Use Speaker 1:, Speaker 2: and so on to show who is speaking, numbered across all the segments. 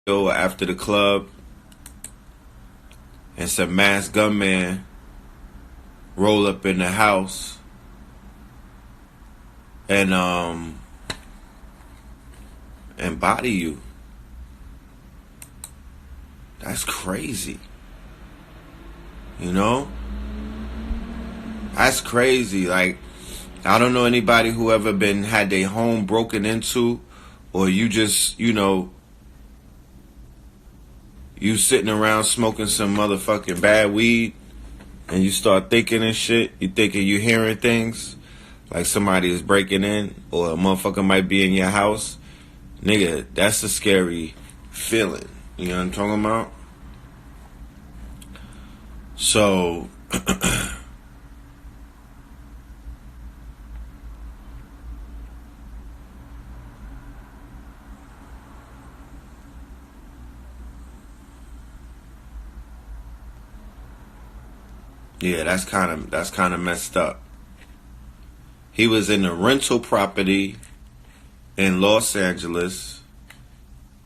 Speaker 1: after the club, and some masked gunman roll up in the house and and body you. That's crazy. You know? That's crazy. Like, I don't know anybody who ever had their home broken into, or you just, you sitting around smoking some motherfucking bad weed and you start thinking and shit. You thinking you hearing things like somebody is breaking in or a motherfucker might be in your house. Nigga, that's a scary feeling. You know what I'm talking about? So, yeah, that's kind of messed up. He was in a rental property in Los Angeles,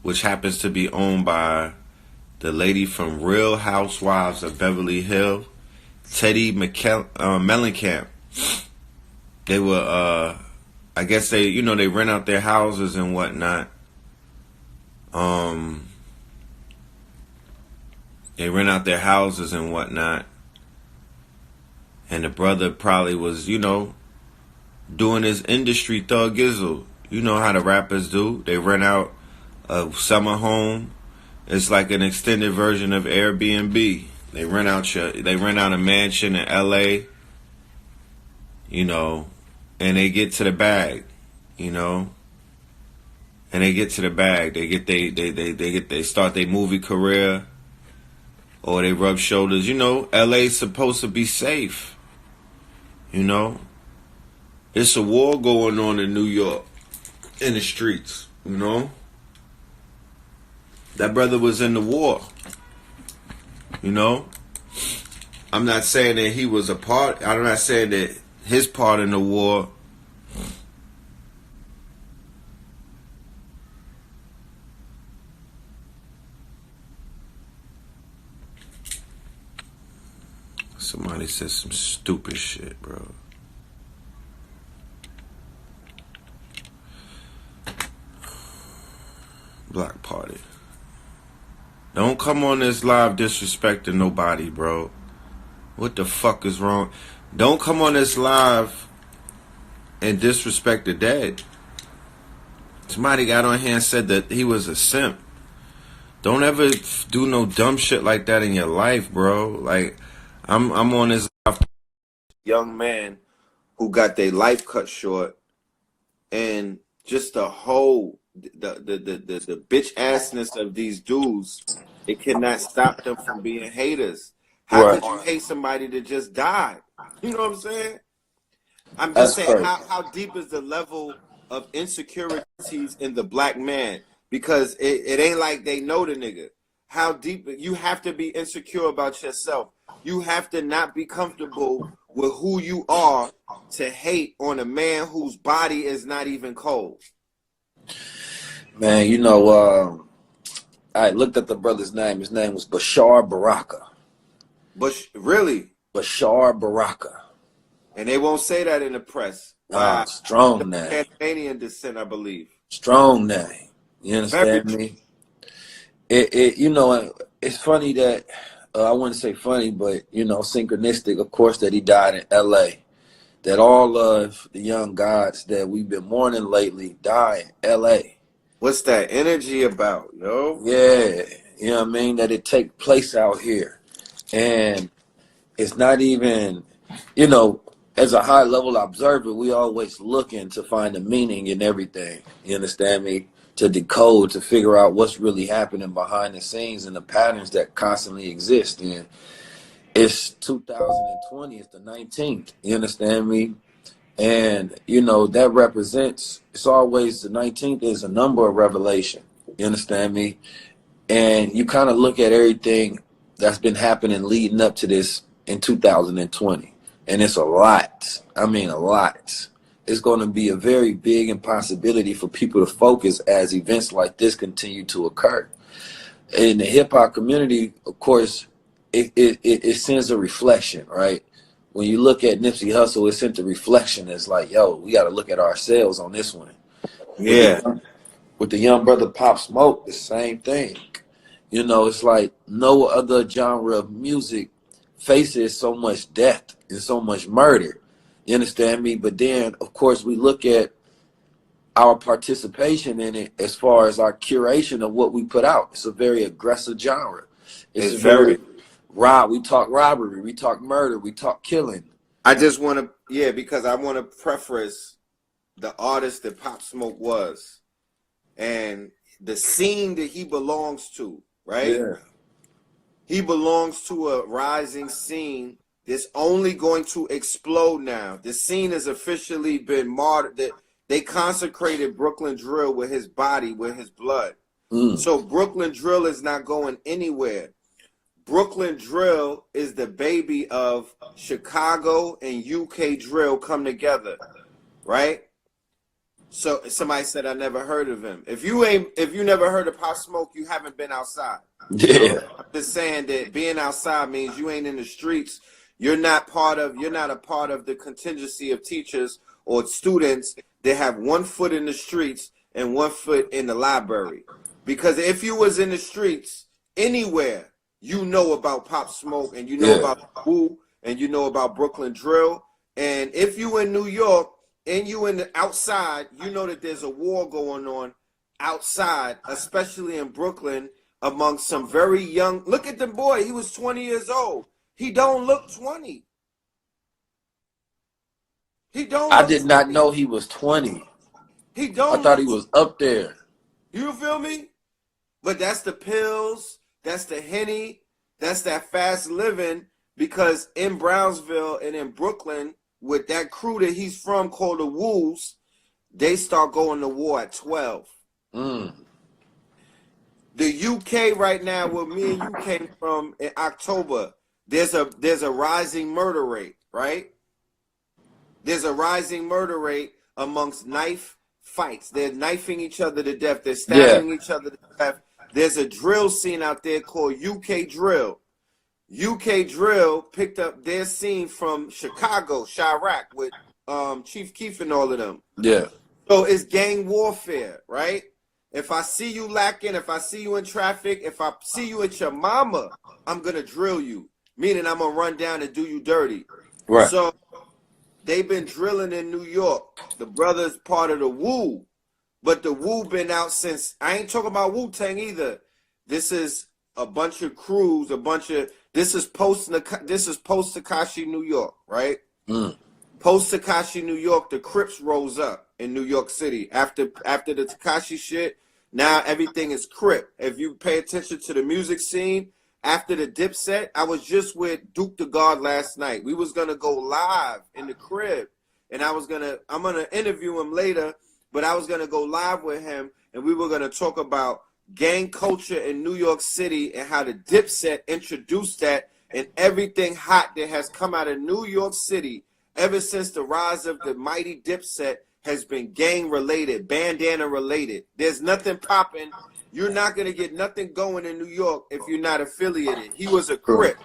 Speaker 1: which happens to be owned by the lady from Real Housewives of Beverly Hills, Teddy Mellencamp. They were, I guess they rent out their houses and whatnot. They rent out their houses and whatnot. And the brother probably was, doing his industry thug-izzle. You know how the rappers do. They rent out a summer home. It's like an extended version of Airbnb. They rent out a mansion in LA, and they get to the bag, And they get to the bag. They start their movie career, or they rub shoulders. LA's supposed to be safe. It's a war going on in New York, in the streets, That brother was in the war, I'm not saying that he was a part, I'm not saying that his part in the war. Somebody said some stupid shit, bro. Block party. Don't come on this live disrespecting nobody, bro. What the fuck is wrong? Don't come on this live and disrespect the dead. Somebody got on here and said that he was a simp. Don't ever do no dumb shit like that in your life, bro. Like, I'm on this live young man who got their life cut short, and just the whole the bitch assness of these dudes, it cannot stop them from being haters. How could you hate somebody that just died? You know what I'm saying? I'm just saying, how deep is the level of insecurities in the black man? Because it ain't like they know the nigga. How deep? You have to be insecure about yourself. You have to not be comfortable with who you are to hate on a man whose body is not even cold.
Speaker 2: Man, I looked at the brother's name. His name was Bashar Baraka.
Speaker 1: Really?
Speaker 2: Bashar Baraka.
Speaker 1: And they won't say that in the press.
Speaker 2: Strong name.
Speaker 1: Canadian descent, I believe.
Speaker 2: Strong name. You understand me? It's funny that, I wouldn't say funny, but, synchronistic, of course, that he died in L.A. That all of the young gods that we've been mourning lately die in L.A.
Speaker 1: What's that energy about, yo?
Speaker 2: Yeah, you know what I mean? That it take place out here. And it's not even, as a high level observer, we always looking to find a meaning in everything. You understand me? To decode, to figure out what's really happening behind the scenes and the patterns that constantly exist. And it's 2020, it's the 19th. You understand me? And, that represents, it's always the 19th is a number of revelation. You understand me? And you kind of look at everything that's been happening leading up to this in 2020. And it's a lot. I mean, a lot. It's going to be a very big impossibility for people to focus as events like this continue to occur. in the hip hop community, of course, it sends a reflection, right? When you look at Nipsey Hussle, it sent a reflection. It's like, yo, we got to look at ourselves on this one. With
Speaker 1: Yeah.
Speaker 2: the young brother Pop Smoke, the same thing. You know, it's like no other genre of music faces so much death and so much murder. You understand me? But then, of course, we look at our participation in it as far as our curation of what we put out. It's a very aggressive genre. It's
Speaker 1: It's
Speaker 2: a very
Speaker 1: very.
Speaker 2: we talk robbery, we talk murder, we talk killing.
Speaker 1: I just want to, yeah, because I want to preface the artist that Pop Smoke was and the scene that he belongs to, right?
Speaker 2: Yeah.
Speaker 1: He belongs to a rising scene that's only going to explode now. The scene has officially been martyred. That they consecrated Brooklyn Drill with his body, with his blood. So Brooklyn Drill is not going anywhere. Brooklyn Drill is the baby of Chicago and UK Drill come together, right? So somebody said I never heard of him. If you never heard of Pop Smoke, you haven't been outside.
Speaker 2: Yeah.
Speaker 1: You know? I'm just saying that being outside means you ain't in the streets. You're not a part of the contingency of teachers or students that have 1 foot in the streets and 1 foot in the library. Because if you was in the streets anywhere, you know about Pop Smoke and you know about Wu and you know about Brooklyn Drill. And if you in New York and you in the outside, you know that there's a war going on outside, especially in Brooklyn, among some very young. Look at the boy. He was 20 years old. He don't look 20. He don't
Speaker 2: I
Speaker 1: look
Speaker 2: did
Speaker 1: 20.
Speaker 2: not know he was 20.
Speaker 1: He
Speaker 2: I
Speaker 1: don't
Speaker 2: thought
Speaker 1: look
Speaker 2: he was up there.
Speaker 1: You feel me? But that's the pills, that's the Henny, that's that fast living, because in Brownsville and in Brooklyn, with that crew that he's from called the Wolves, they start going to war at 12. The UK right now, where me and you came from in October, there's a rising murder rate, right? There's a rising murder rate amongst knife fights. They're knifing each other to death. They're stabbing each other to death. There's a drill scene out there called UK Drill. UK Drill picked up their scene from Chicago, Chirac, with Chief Keef and all of them.
Speaker 2: Yeah.
Speaker 1: So it's gang warfare, right? If I see you lacking, if I see you in traffic, if I see you at your mama, I'm going to drill you. Meaning I'm going to run down and do you dirty.
Speaker 2: Right.
Speaker 1: So they've been drilling in New York. The brother's part of the Wu. But the Wu been out since, I ain't talking about Wu-Tang either. This is a bunch of crews, this is post Tekashi, New York, right? Post Tekashi, New York, the Crips rose up in New York City. After the Tekashi shit, now everything is Crip. If you pay attention to the music scene, after the Dipset, I was just with Duke the God last night. We was gonna go live in the crib, and I'm gonna interview him later, but I was gonna go live with him, and we were gonna talk about gang culture in New York City and how the Dipset introduced that, and everything hot that has come out of New York City ever since the rise of the mighty Dipset has been gang related, bandana related. There's nothing popping. You're not going to get nothing going in New York if you're not affiliated. He was a Crip.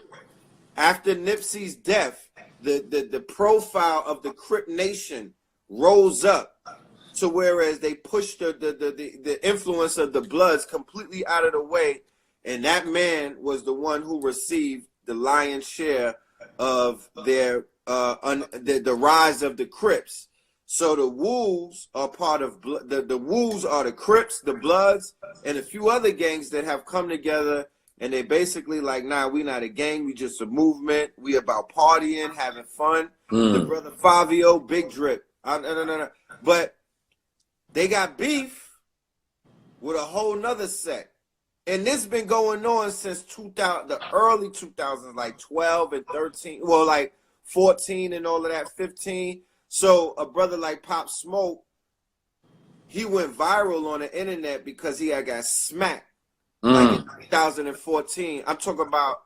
Speaker 1: After Nipsey's death, the profile of the Crip Nation rose up to whereas they pushed the influence of the Bloods completely out of the way, and that man was the one who received the lion's share of their the rise of the Crips. So the Wolves are part of the Wolves are the Crips, the Bloods, and a few other gangs that have come together, and they basically like, nah, we not a gang, we just a movement. We about partying, having fun. The brother Fabio, Big Drip, no. But they got beef with a whole nother sect. And this been going on since 2000, the early 2000s, like 12 and 13, well, like 14 and all of that, 15. So a brother like Pop Smoke, he went viral on the internet because he had got smacked like in 2014. I'm talking about,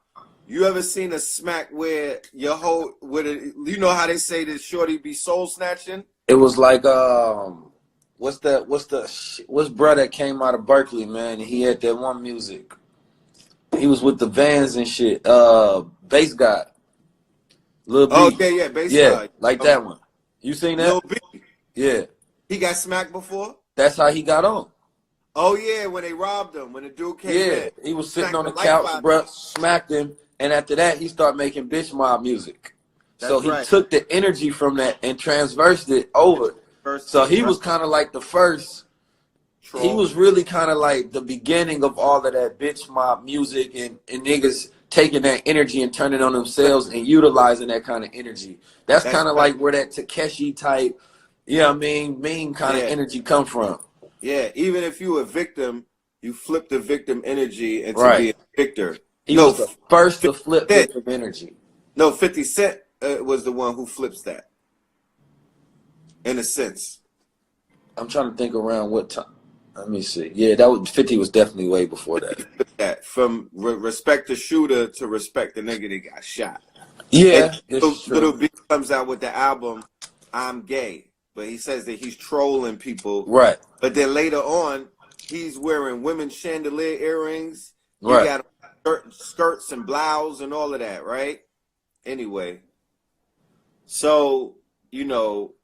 Speaker 1: you ever seen a smack where your whole, you know how they say that shorty be soul snatching?
Speaker 2: It was like, what's bro that came out of Berkeley, man? He had that one music. He was with the Vans and shit. Bass God, Lil
Speaker 1: Oh
Speaker 2: B.
Speaker 1: yeah, Bass
Speaker 2: Yeah,
Speaker 1: God.
Speaker 2: like that one. You seen that?
Speaker 1: Lil B.
Speaker 2: Yeah,
Speaker 1: He got smacked before.
Speaker 2: that's how he got on.
Speaker 1: Oh yeah, when they robbed him, when the dude came
Speaker 2: Yeah,
Speaker 1: in,
Speaker 2: he was sitting
Speaker 1: smacked
Speaker 2: on
Speaker 1: the
Speaker 2: the
Speaker 1: life
Speaker 2: couch,
Speaker 1: out of him.
Speaker 2: bruh, smacked him, and after that, he started making bitch mob music. So
Speaker 1: That's
Speaker 2: he
Speaker 1: right.
Speaker 2: took the energy from that and transversed it over.
Speaker 1: First
Speaker 2: So
Speaker 1: it,
Speaker 2: he
Speaker 1: right?
Speaker 2: was kind of like the first. He
Speaker 1: Troll.
Speaker 2: was really kind of like the beginning of all of that bitch mob music and niggas taking that energy and turning on themselves and utilizing that kind of energy. That's
Speaker 1: That's
Speaker 2: kind of
Speaker 1: right.
Speaker 2: like where that Takeshi type, you know what I mean kind of
Speaker 1: Yeah,
Speaker 2: energy come from.
Speaker 1: yeah. Even if you a victim, you flip the victim energy into
Speaker 2: Right.
Speaker 1: being a victor.
Speaker 2: He
Speaker 1: No,
Speaker 2: was the first
Speaker 1: 50
Speaker 2: to flip
Speaker 1: Cent.
Speaker 2: victim energy.
Speaker 1: No, 50 Cent was the one who flips that, in a sense.
Speaker 2: I'm trying to think around what time. Let me see. Yeah, that was 50 was definitely way before that.
Speaker 1: That from respect the shooter to respect the nigga that got shot. And
Speaker 2: Yeah, this is
Speaker 1: Little
Speaker 2: true.
Speaker 1: B comes out with the album "I'm Gay," but he says that he's trolling people.
Speaker 2: Right,
Speaker 1: But then later on, he's wearing women's chandelier earrings. He
Speaker 2: right.
Speaker 1: got skirts and blouses and all of that, right? Anyway, so you know,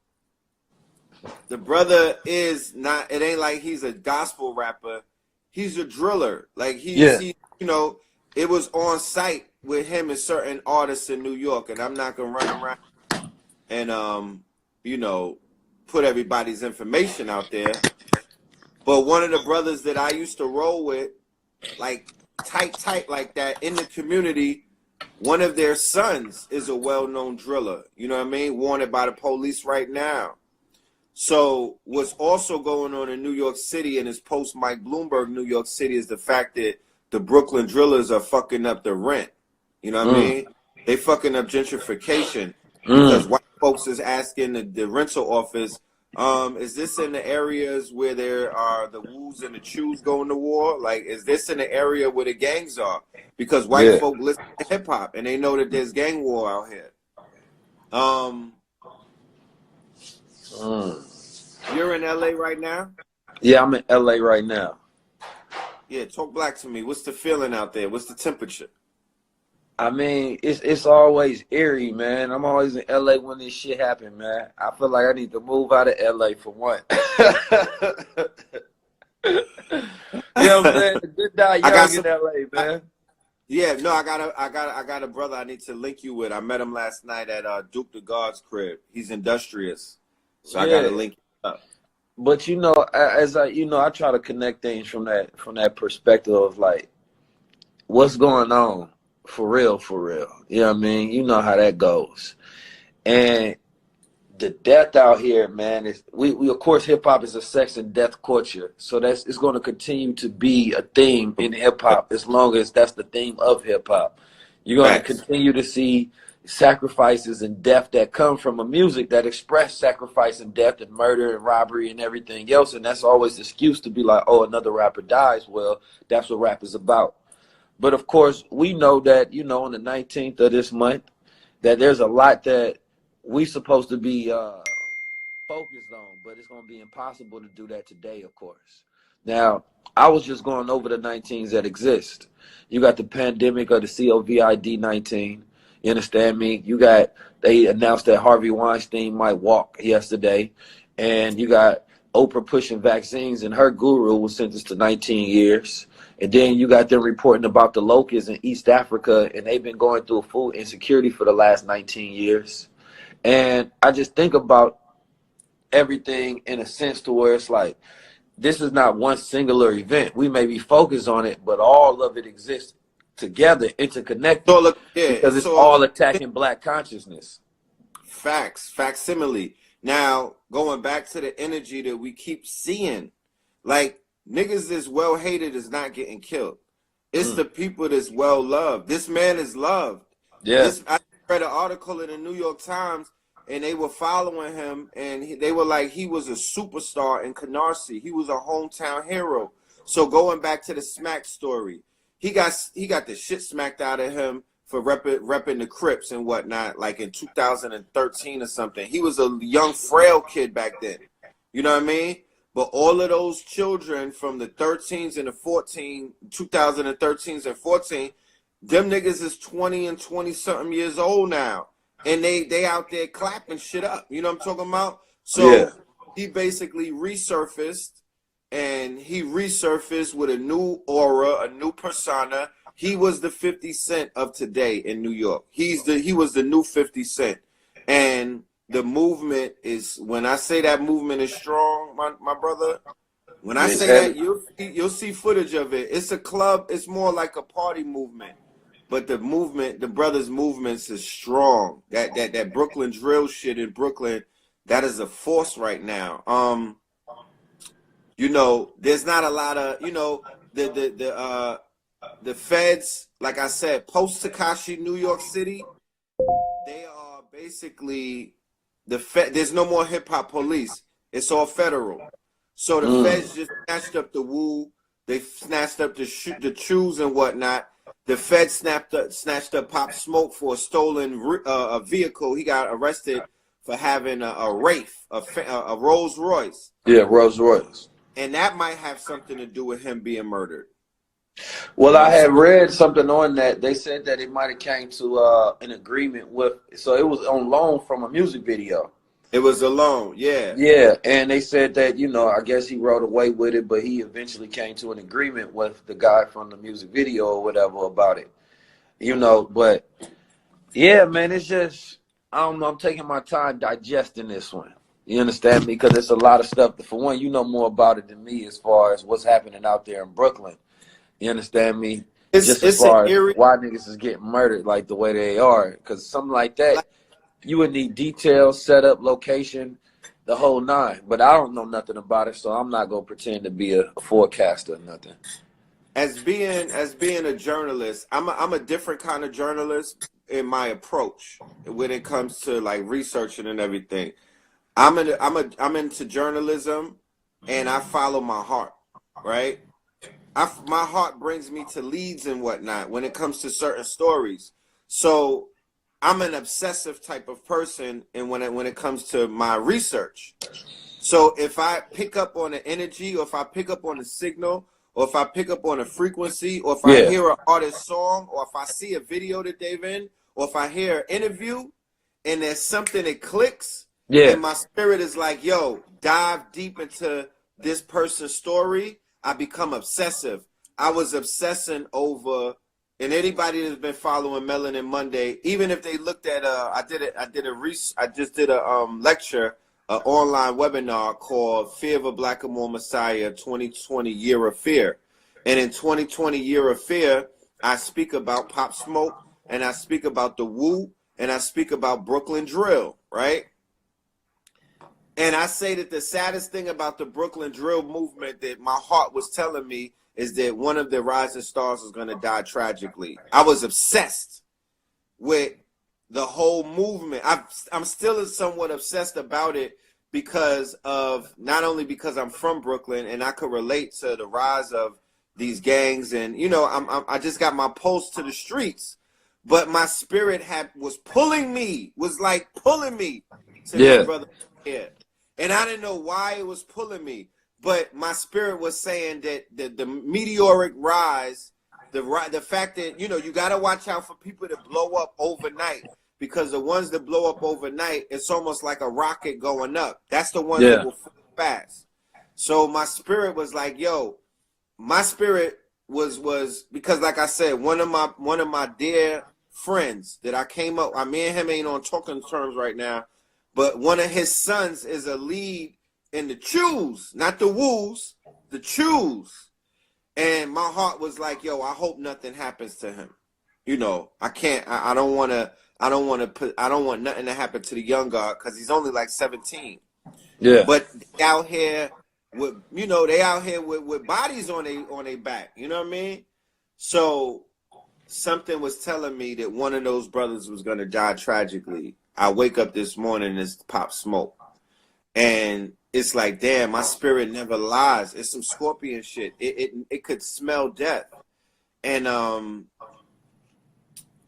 Speaker 1: the brother is not. It ain't like he's a gospel rapper. He's a driller. Like
Speaker 2: Yeah,
Speaker 1: you know, it was on site with him and certain artists in New York, and I'm not gonna run around and you know, put everybody's information out there. But one of the brothers that I used to roll with, like tight like that in the community, one of their sons is a well-known driller. You know what I mean? Wanted by the police right now. So what's also going on in New York City and it's post Mike Bloomberg New York City is the fact that the Brooklyn drillers are fucking up the rent. You know what I
Speaker 2: mm,
Speaker 1: mean? They fucking up gentrification because
Speaker 2: mm,
Speaker 1: white folks is asking the rental office, is this in the areas where there are the woos and the chews going to war? Like, is this in the area where the gangs are? Because white
Speaker 2: yeah.
Speaker 1: folk listen to hip hop and they know that there's gang war out here.
Speaker 2: Mm.
Speaker 1: You're in LA right now?
Speaker 2: Yeah, I'm in LA right now.
Speaker 1: Yeah, talk black to me. What's the feeling out there? What's the temperature?
Speaker 2: I mean, it's always eerie, man. I'm always in LA when this shit happen, man. I feel like I need to move out of LA for one. You know what I'm saying? Good die
Speaker 1: I got
Speaker 2: young in
Speaker 1: some.
Speaker 2: LA, man.
Speaker 1: Yeah, no, I got a brother I need to link you with. I met him last night at Duke the God's crib. He's industrious, so I got to
Speaker 2: Yeah.
Speaker 1: link you up.
Speaker 2: But you know, as I I try to connect things from that perspective of like what's going on for real, for real. You know what I mean? You know how that goes. And the death out here, man, is we of course hip hop is a sex and death culture. So that's it's gonna continue to be a theme in hip hop as long as that's the theme of hip hop. You're gonna
Speaker 1: Facts.
Speaker 2: continue to see sacrifices and death that come from a music that express sacrifice and death and murder and robbery and everything else. And that's always the excuse to be like, oh, another rapper dies. Well, that's what rap is about. But of course, we know that, on the 19th of this month, that there's a lot that we supposed to be focused on, but it's going to be impossible to do that today, of course. Now, I was just going over the 19s that exist. You got the pandemic of the COVID-19. You understand me? They announced that Harvey Weinstein might walk yesterday, and you got Oprah pushing vaccines, and her guru was sentenced to 19 years. And then you got them reporting about the locusts in East Africa, and they've been going through food insecurity for the last 19 years. And I just think about everything in a sense to where it's like, this is not one singular event. We may be focused on it, but all of it exists together, interconnected,
Speaker 1: So look, yeah,
Speaker 2: because
Speaker 1: it's
Speaker 2: it's
Speaker 1: all
Speaker 2: all attacking black consciousness.
Speaker 1: facsimile. Now, going back to the energy that we keep seeing, like niggas that's well hated is not getting killed. It's the people that's well loved. This man is loved.
Speaker 2: Yeah.
Speaker 1: I read an article in the New York Times, and they were following him, and they were like, he was a superstar in Canarsie. He was a hometown hero. So going back to the smack story, he got the shit smacked out of him for repping the Crips and whatnot, like in 2013 or something. He was a young, frail kid back then. You know what I mean? But all of those children from the 13s and the 2013s and 14, them niggas is 20 and 20 something years old now. And they out there clapping shit up. You know what I'm talking about?
Speaker 2: Yeah.
Speaker 1: So he basically resurfaced, and he resurfaced with a new aura, a new persona. He was the 50 Cent of today in New York. He was the new 50 Cent. And the movement is, when I say that movement is strong, my brother, when I
Speaker 2: It's
Speaker 1: say
Speaker 2: heavy.
Speaker 1: that, you'll see footage of it. It's a club, it's more like a party movement. But the movement, the brothers' movements is strong. That Brooklyn drill shit in Brooklyn, that is a force right now. You know, there's not a lot of, you know, the feds, like I said, post Tekashi New York City, they are basically the Fed. There's no more hip hop police. It's all federal. So the feds just snatched up the Wu. They snatched up the Chews and whatnot. The feds snatched up Pop Smoke for a stolen a vehicle. He got arrested for having a Wraith, a Rolls Royce.
Speaker 2: Yeah, Rolls Royce.
Speaker 1: And that might have something to do with him being murdered.
Speaker 2: Well,
Speaker 1: You know
Speaker 2: I
Speaker 1: what I'm
Speaker 2: had
Speaker 1: saying?
Speaker 2: read something on that. They said that it might have came to an agreement with, so it was on loan from a music video.
Speaker 1: It was a loan, yeah.
Speaker 2: Yeah, and they said that, you know, I guess he rode away with it, but he eventually came to an agreement with the guy from the music video or whatever about it. You know, but yeah, man, it's just, I don't know, I'm taking my time digesting this one. You understand me? Because it's a lot of stuff. For one, you know more about it than me as far as what's happening out there in Brooklyn. You understand me? Just as
Speaker 1: It's an
Speaker 2: far as
Speaker 1: eerie,
Speaker 2: why niggas is getting murdered like the way they are. Because something like that,
Speaker 1: like,
Speaker 2: you would need details, setup, location, the whole nine. But I don't know nothing about it, so I'm not going to pretend to be a forecaster or nothing.
Speaker 1: as being a journalist, I'm a different kind of journalist in my approach when it comes to like researching and everything. I'm into journalism, and I follow my heart, right? My heart brings me to leads and whatnot when it comes to certain stories. So I'm an obsessive type of person, and when it comes to my research. So if I pick up on the energy, or if I pick up on the signal, or if I pick up on a frequency, or if I
Speaker 2: Yeah,
Speaker 1: hear an artist song, or if I see a video that they've in, or if I hear an interview and there's something that clicks,
Speaker 2: yeah,
Speaker 1: and my spirit is like, yo, dive deep into this person's story, I become obsessive. I was obsessing over, and anybody that's been following Melanin Monday, even if they looked at I just did a lecture, an online webinar called Fear of a Black and More Messiah 2020 Year of Fear. And in 2020 Year of Fear, I speak about Pop Smoke, and I speak about the Wu, and I speak about Brooklyn Drill, right? And I say that the saddest thing about the Brooklyn Drill movement that my heart was telling me is that one of the rising stars was going to die tragically. I was obsessed with the whole movement. I'm still somewhat obsessed about it because of, not only because I'm from Brooklyn and I could relate to the rise of these gangs, and you know, I just got my pulse to the streets, but my spirit was pulling me, was like pulling me to this
Speaker 2: yeah,
Speaker 1: brother here, and I didn't know why it was pulling me, but my spirit was saying that the meteoric rise, the fact that, you know, you got to watch out for people that blow up overnight, because the ones that blow up overnight, it's almost like a rocket going up. That's the ones that
Speaker 2: yeah,
Speaker 1: will fall fast. So my spirit was like, yo, my spirit was because, like I said, one of my dear friends that I came up, me and him ain't on talking terms right now, but one of his sons is a lead in the Chews, not the Woos, the Chews. And my heart was like, yo, I hope nothing happens to him. You know, I can't, I don't want to, I don't want to put, I don't want nothing to happen to the young guy because he's only like 17.
Speaker 2: yeah,
Speaker 1: But they out here with, you know, they out here with bodies on their back. You know what I mean? So something was telling me that one of those brothers was going to die tragically. I wake up this morning and it's Pop Smoke. And it's like, damn, my spirit never lies. It's some scorpion shit. It could smell death. And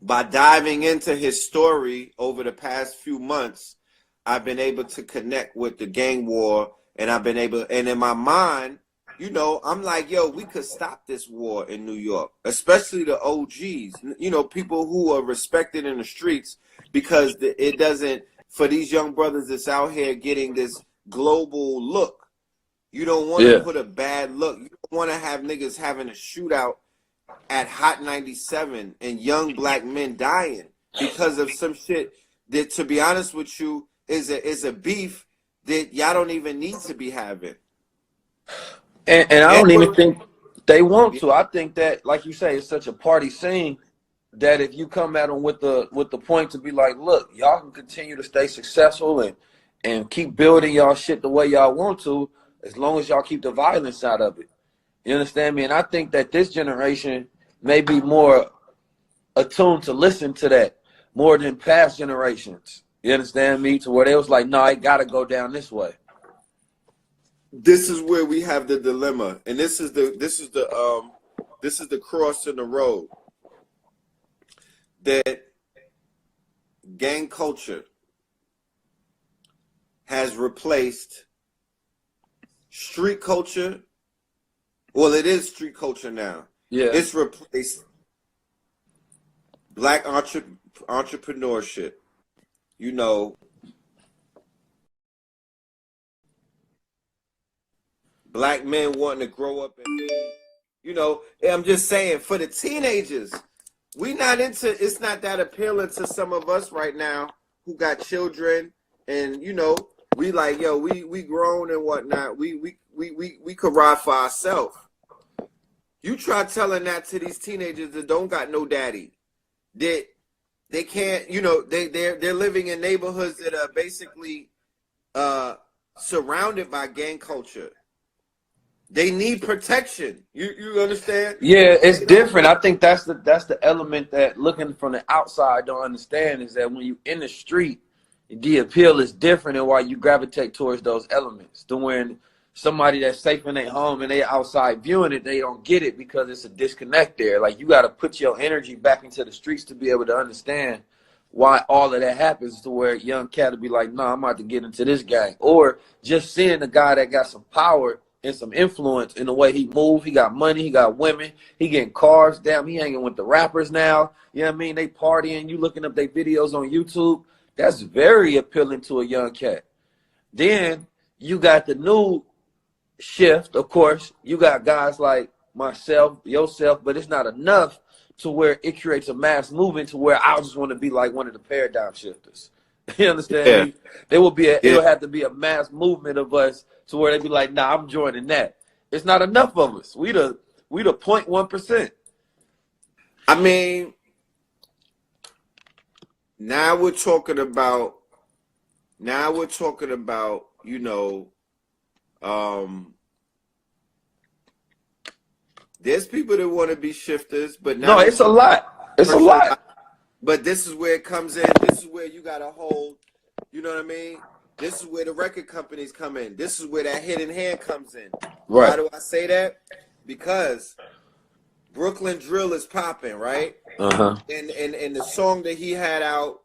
Speaker 1: by diving into his story over the past few months, I've been able to connect with the gang war And I've been able, and in my mind, you know, I'm like, yo, we could stop this war in New York, especially the OGs, you know, people who are respected in the streets, because it doesn't, for these young brothers that's out here getting this global look, you don't want to
Speaker 2: Yeah.
Speaker 1: put a bad look. You don't want to have niggas having a shootout at Hot 97 and young black men dying because of some shit that, to be honest with you, is a beef that y'all don't even need to be having.
Speaker 2: And I don't even think they want to. I think that, like you say, it's such a party scene that if you come at them with the point to be like, look, y'all can continue to stay successful and keep building y'all shit the way y'all want to, as long as y'all keep the violence out of it. You understand me? And I think that this generation may be more attuned to listen to that more than past generations. You understand me? To where they was like, no, I gotta go down this way.
Speaker 1: This is where we have the dilemma, and this is the cross in the road, that gang culture has replaced street culture. Well, it is street culture now.
Speaker 2: Yeah.
Speaker 1: It's replaced black entrepreneurship. You know, black men wanting to grow up and be, you know, I'm just saying, for the teenagers, it's not that appealing to some of us right now who got children, and, you know, we like, yo, we grown and whatnot. We could ride for ourselves. You try telling that to these teenagers that don't got no daddy, that they can't, you know, they're living in neighborhoods that are basically surrounded by gang culture. They need protection. You understand?
Speaker 2: Yeah, it's different. I think that's the element that looking from the outside don't understand, is that when you in the street, the appeal is different, and why you gravitate towards those elements. To when somebody that's safe in their home and they outside viewing it, they don't get it because it's a disconnect there. Like, you got to put your energy back into the streets to be able to understand why all of that happens, to where young cat will be like, no, I'm about to get into this gang. Or just seeing a guy that got some power and some influence in the way he moves. He got money, he got women, he getting cars. Damn, he hanging with the rappers now. You know what I mean? They partying, you looking up their videos on YouTube. That's very appealing to a young cat. Then you got the new shift, of course. You got guys like myself, yourself, but it's not enough to where it creates a mass movement to where I just want to be like one of the paradigm shifters. You understand me? There will be it'll have to be a mass movement of us to where they be like, nah, I'm joining that. It's not enough of us. We the 0.1%.
Speaker 1: I mean, now we're talking about, you know, there's people that want to be shifters, but now
Speaker 2: no, it's a lot. It's a lot.
Speaker 1: But this is where it comes in. This is where you got to hold, you know what I mean? This is where the record companies come in. This is where that hidden hand comes in.
Speaker 2: Right.
Speaker 1: Why do I say that? Because Brooklyn Drill is popping, right?
Speaker 2: Uh-huh.
Speaker 1: And the song that he had out,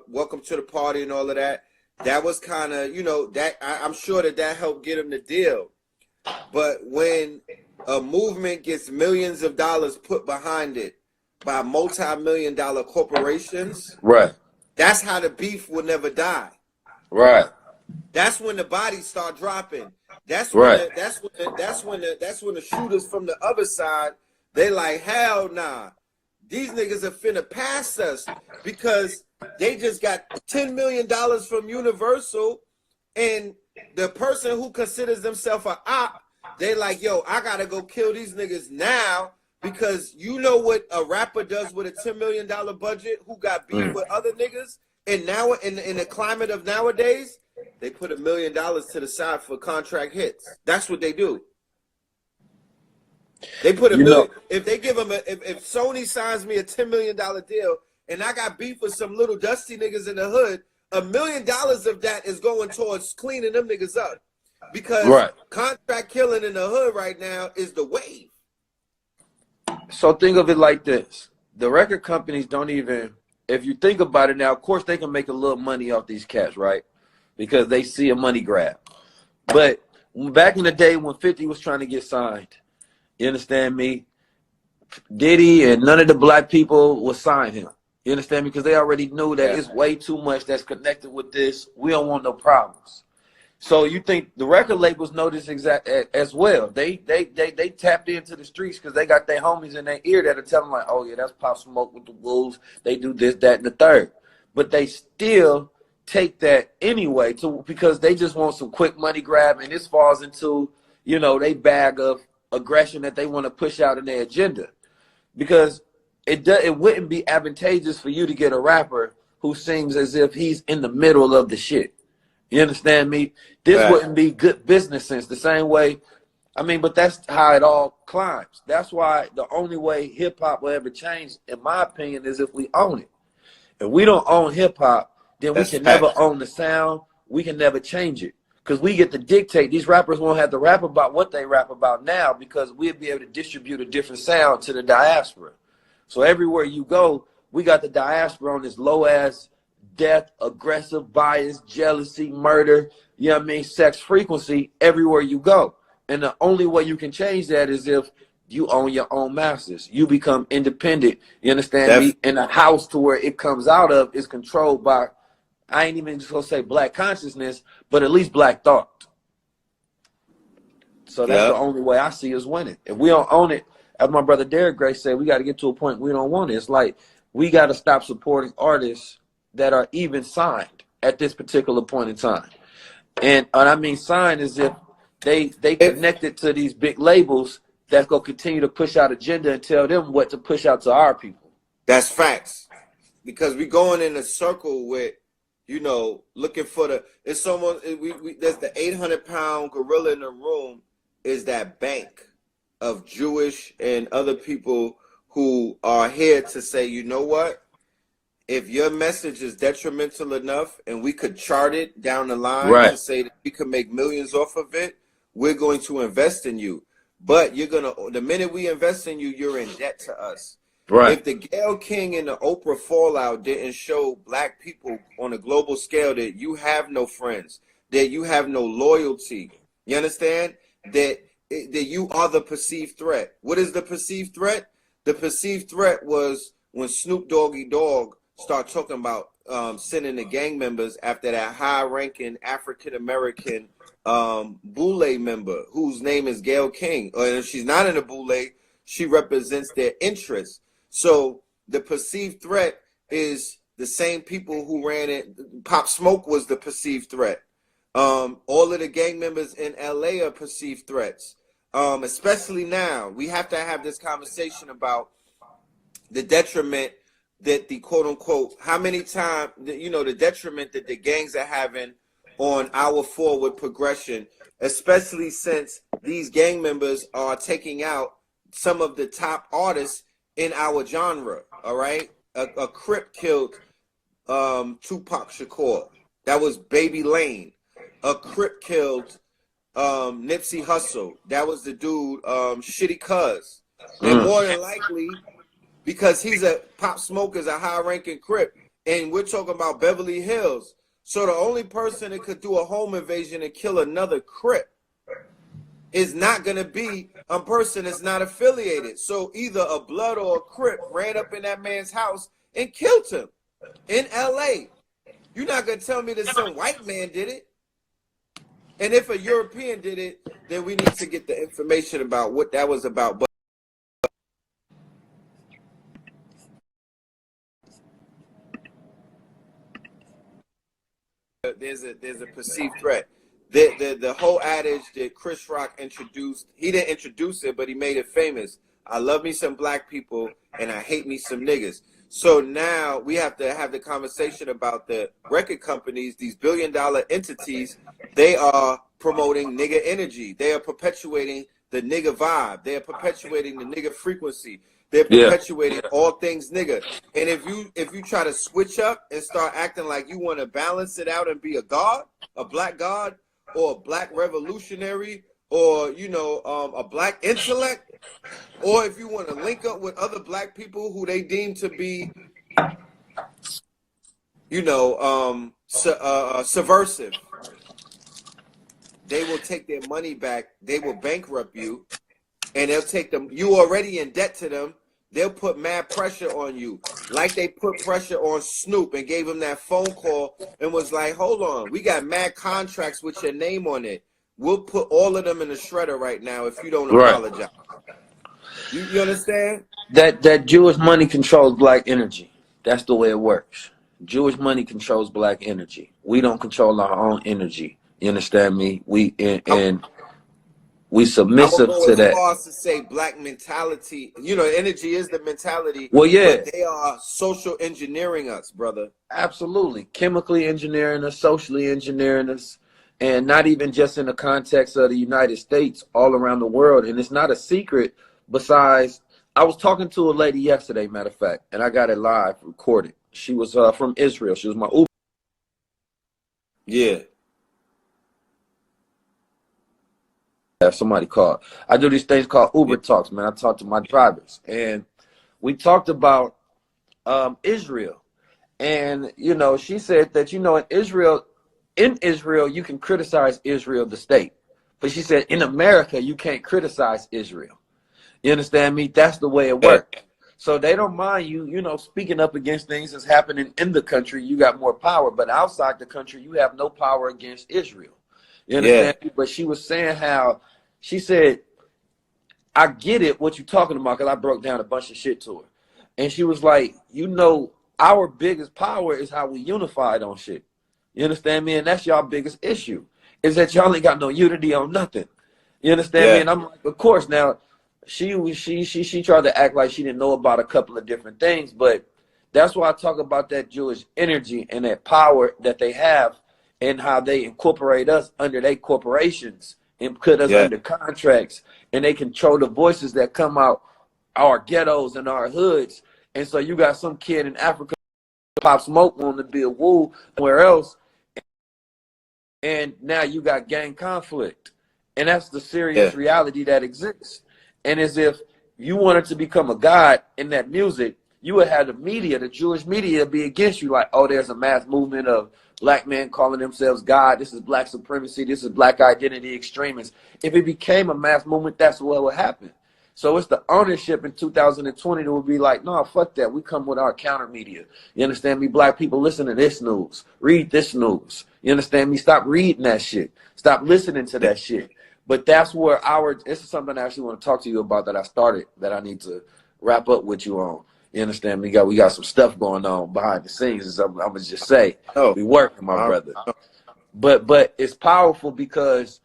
Speaker 1: Welcome to the Party and all of that, that was kind of, you know, that I'm sure that helped get him the deal. But when a movement gets millions of dollars put behind it by multi-million-dollar corporations,
Speaker 2: right,
Speaker 1: that's how the beef will never die.
Speaker 2: Right.
Speaker 1: That's when the bodies start dropping. That's when
Speaker 2: right.
Speaker 1: That's when the shooters from the other side, they like, hell nah. These niggas are finna pass us because they just got $10 million from Universal, and the person who considers themselves an op, they like, yo, I gotta go kill these niggas now, because you know what a rapper does with a $10 million budget who got beef with other niggas? And now in the climate of nowadays, they put $1 million to the side for contract hits. That's what they do. They put $1 million. If they give them if Sony signs me a $10 million deal and I got beef with some little dusty niggas in the hood, $1 million of that is going towards cleaning them niggas up. Because contract killing in the hood right now is the wave.
Speaker 2: So think of it like this. The record companies don't even, if you think about it now, of course they can make a little money off these cats, right? Because they see a money grab. But back in the day when 50 was trying to get signed, you understand me? Diddy and none of the black people would sign him. You understand me? Because they already knew that it's way too much that's connected with this. We don't want no problems. So you think the record labels know this exact as well? They tapped into the streets because they got their homies in their ear that are telling like, oh yeah, that's Pop Smoke with the Wolves. They do this, that, and the third. But they still take that anyway because they just want some quick money grab, and this falls into, you know, they bag of aggression that they want to push out in their agenda. Because it wouldn't be advantageous for you to get a rapper who sings as if he's in the middle of the shit. You understand me? This wouldn't be good business sense the same way. I mean, but that's how it all climbs. That's why the only way hip hop will ever change, in my opinion, is if we own it. If we don't own hip hop, then we can never own the sound. We can never change it. Because we get to dictate. These rappers won't have to rap about what they rap about now because we'll be able to distribute a different sound to the diaspora. So everywhere you go, we got the diaspora on this low-ass death, aggressive, bias, jealousy, murder, you know what I mean, sex frequency everywhere you go. And the only way you can change that is if you own your own masters. You become independent, you understand me? And the house to where it comes out of is controlled by, I ain't even just gonna say black consciousness, but at least black thought. So that's the only way I see us winning. If we don't own it, as my brother Derek Gray said, we got to get to a point we don't want it. It's like we got to stop supporting artists that are even signed at this particular point in time. And I mean signed as if they connected to these big labels that's going to continue to push out agenda and tell them what to push out to our people.
Speaker 1: That's facts. Because we going in a circle with, you know, looking for the, it's almost, there's the 800-pound gorilla in the room is that bank of Jewish and other people who are here to say, you know what? If your message is detrimental enough and we could chart it down the line to say that we could make millions off of it, we're going to invest in you. But you're going to, the minute we invest in you, you're in debt to us. If the Gayle King and the Oprah fallout didn't show black people on a global scale that you have no friends, that you have no loyalty, you understand? That you are the perceived threat. What is the perceived threat? The perceived threat was when Snoop Doggy Dogg started talking about sending the gang members after that high-ranking African-American Boule member whose name is Gayle King. And if she's not in a Boule, she represents their interests. So the perceived threat is the same people who ran it. Pop Smoke was the perceived threat. All of the gang members in LA are perceived threats. Especially now, we have to have this conversation about the detriment that the quote unquote, how many times, you know, the detriment that the gangs are having on our forward progression, especially since these gang members are taking out some of the top artists in our genre. All right. A Crip killed Tupac Shakur. That was Baby Lane. A Crip killed Nipsey Hussle. That was the dude, Shitty Cuz. And more than likely, because he's a Pop Smoke is a high-ranking Crip, and we're talking about Beverly Hills. So the only person that could do a home invasion and kill another Crip is not going to be a person that's not affiliated. So either a Blood or a Crip ran up in that man's house and killed him in L.A. You're not going to tell me that some white man did it. And if a European did it, then we need to get the information about what that was about. But there's a perceived threat. The whole adage that Chris Rock introduced, he didn't introduce it, but he made it famous. I love me some black people and I hate me some niggas. So now we have to have the conversation about the record companies, these billion-dollar entities. They are promoting nigga energy. They are perpetuating the nigga vibe. They are perpetuating the nigga frequency. They're perpetuating all things nigga. And if you try to switch up and start acting like you want to balance it out and be a god, a black god, or a black revolutionary, or you know, a black intellect, or if you want to link up with other black people who they deem to be, you know, subversive, they will take their money back. They will bankrupt you, and they'll take them. You already in debt to them. They'll put mad pressure on you, like they put pressure on Snoop and gave him that phone call and was like, "Hold on, we got mad contracts with your name on it. We'll put all of them in the shredder right now if you don't
Speaker 2: Right.
Speaker 1: apologize." You understand?
Speaker 2: That Jewish money controls black energy. That's the way it works. Jewish money controls black energy. We don't control our own energy. You understand me? And we
Speaker 1: I would
Speaker 2: submissive
Speaker 1: go
Speaker 2: to
Speaker 1: as
Speaker 2: that.
Speaker 1: far as to say black mentality. You know, energy is the mentality,
Speaker 2: Well, yeah,
Speaker 1: but they are social engineering us, brother.
Speaker 2: absolutely. Chemically engineering us, socially engineering us, and not even just in the context of the United States, all around the world. And it's not a secret. Besides, I was talking to a lady yesterday, matter of fact, and I got it live recorded. She was from Israel. She was my Uber.
Speaker 1: Yeah,
Speaker 2: Somebody called. I do these things called
Speaker 1: yeah,
Speaker 2: Uber talks, man. I talk to my drivers, and we talked about Israel. And she said that in Israel, you can criticize Israel, the state, but she said in America you can't criticize Israel. You understand me? That's the way it
Speaker 1: yeah,
Speaker 2: works. So they don't mind you, speaking up against things that's happening in the country. You got more power, but outside the country, you have no power against Israel. You
Speaker 1: yeah,
Speaker 2: understand me? But she was saying how she said, I get it, what you're talking about, because I broke down a bunch of shit to her. And she was like, our biggest power is how we unified on shit. You understand me? And that's y'all biggest issue, is that y'all ain't got no unity on nothing. You understand me?
Speaker 1: yeah,
Speaker 2: And I'm like, of course. Now, she tried to act like she didn't know about a couple of different things, but that's why I talk about that Jewish energy and that power that they have and how they incorporate us under their corporations and put us
Speaker 1: yeah,
Speaker 2: under contracts, and they control the voices that come out our ghettos and our hoods. And so you got some kid in Africa, Pop Smoke, wanting to be a woo somewhere else, and now you got gang conflict. And that's the
Speaker 1: yeah,
Speaker 2: serious reality that exists. And as if you wanted to become a god in that music, you would have the media, the Jewish media, be against you, like, oh, there's a mass movement of black men calling themselves God. This is black supremacy. This is black identity extremists. If it became a mass movement, that's what would happen. So it's the ownership in 2020 that would be like, no, fuck that. We come with our counter media. You understand me? Black people, listen to this news. Read this news. You understand me? Stop reading that shit. Stop listening to
Speaker 1: yeah.
Speaker 2: that shit. But that's where this is something I actually want to talk to you about that I started, that I need to wrap up with you on. You understand me? We got some stuff going on behind the scenes. I'm gonna just say
Speaker 1: No,
Speaker 2: we working, my
Speaker 1: I,
Speaker 2: brother. But it's powerful because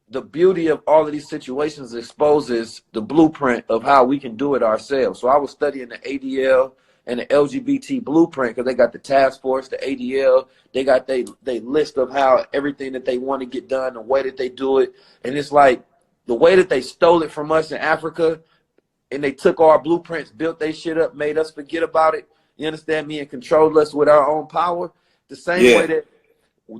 Speaker 2: the beauty of all of these situations exposes the blueprint of how we can do it ourselves. So I was studying the ADL and the LGBT blueprint, because they got the task force, the ADL, they got they list of how everything that they want to get done, the way that they do it. And it's like the way that they stole it from us in Africa, and they took our blueprints, built they shit up, made us forget about it. You understand me? And controlled us with our own power. The same way
Speaker 1: yeah,
Speaker 2: that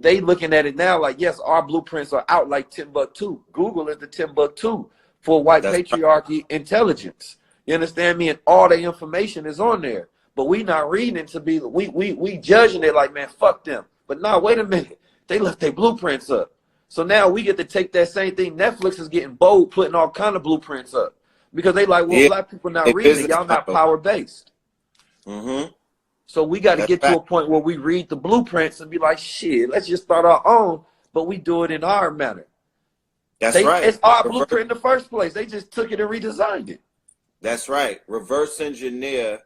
Speaker 2: they looking at it now, like, yes, our blueprints are out like Timbuktu. Google is the Timbuktu for white
Speaker 1: that's right.
Speaker 2: patriarchy intelligence. You understand me? And all the information is on there. But we not reading it to be, we judging it like, man, fuck them. But no, wait a minute. They left their blueprints up. So now we get to take that same thing. Netflix is getting bold, putting all kind of blueprints up. Because they like, well,
Speaker 1: Yeah,
Speaker 2: black people not
Speaker 1: a
Speaker 2: reading it.
Speaker 1: business
Speaker 2: Y'all not
Speaker 1: model.
Speaker 2: power based.
Speaker 1: Mm-hmm.
Speaker 2: So we got to
Speaker 1: That's
Speaker 2: get to
Speaker 1: fact.
Speaker 2: a point where we read the blueprints and be like, shit, let's just start our own, but we do it in our manner.
Speaker 1: That's right.
Speaker 2: It's our
Speaker 1: Reverse.
Speaker 2: blueprint in the first place. They just took it and redesigned it.
Speaker 1: That's right. Reverse engineer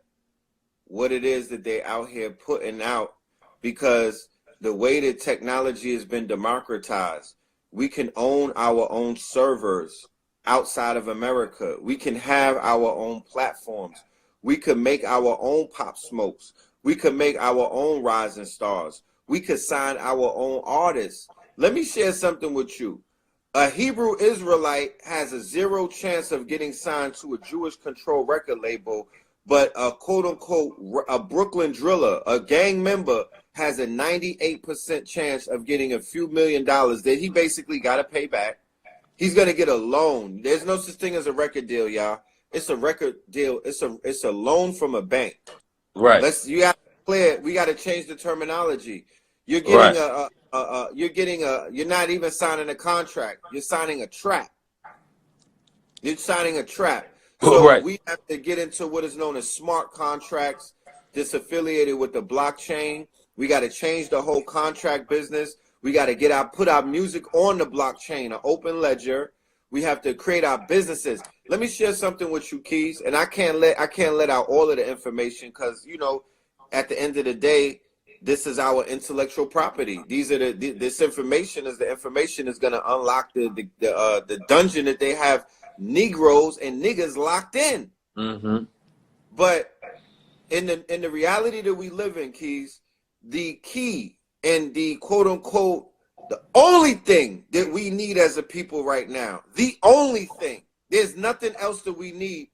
Speaker 1: what it is that they out here putting out, because the way that technology has been democratized, we can own our own servers outside of America. We can have our own platforms. We could make our own Pop Smokes. We could make our own rising stars. We could sign our own artists. Let me share something with you. A Hebrew Israelite has a zero chance of getting signed to a Jewish controlled record label, but a quote unquote a Brooklyn driller, a gang member, has a 98% chance of getting a few $1,000,000 that he basically got to pay back. He's gonna get a loan. There's no such thing as a record deal, y'all. It's a record deal. It's a loan from a bank.
Speaker 2: Right.
Speaker 1: You got to clear. We got to change the terminology. You're
Speaker 2: Right.
Speaker 1: getting you're not even signing a contract. You're signing a trap. You're signing a trap. So
Speaker 2: Right.
Speaker 1: we have to get into what is known as smart contracts, disaffiliated with the blockchain. We got to change the whole contract business. We got to put our music on the blockchain, an open ledger. We have to create our businesses. Let me share something with you, Keys, and I can't let out all of the information because at the end of the day, this is our intellectual property. This information is the information is going to unlock the dungeon that they have Negroes and niggas locked in.
Speaker 2: Mm-hmm.
Speaker 1: But in the reality that we live in, Keys, the key and the quote unquote the only thing that we need as a people right now, the only thing, there's nothing else that we need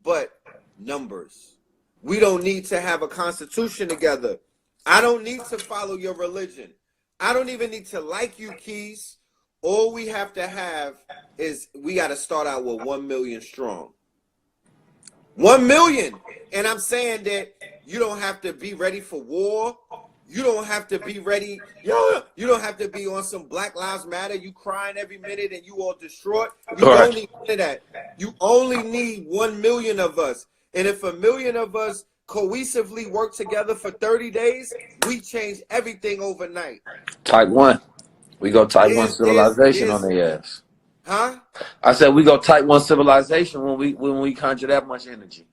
Speaker 1: but numbers. We don't need to have a constitution together. I don't need to follow your religion. I don't even need to like you, Keys. All we have to have is we got to start out with 1 million strong. 1 million. And I'm saying that you don't have to be ready for war. You don't have to be ready. You don't have to be on some Black Lives Matter. You crying every minute and you all distraught. You
Speaker 2: Right.
Speaker 1: don't need none of that. You only need 1 million of us. And if 1 million of us cohesively work together for 30 days, we change everything overnight.
Speaker 2: Type 1. We go type 1 civilization on
Speaker 1: There's
Speaker 2: their ass.
Speaker 1: huh?
Speaker 2: I said we go type 1 civilization when we conjure that much energy.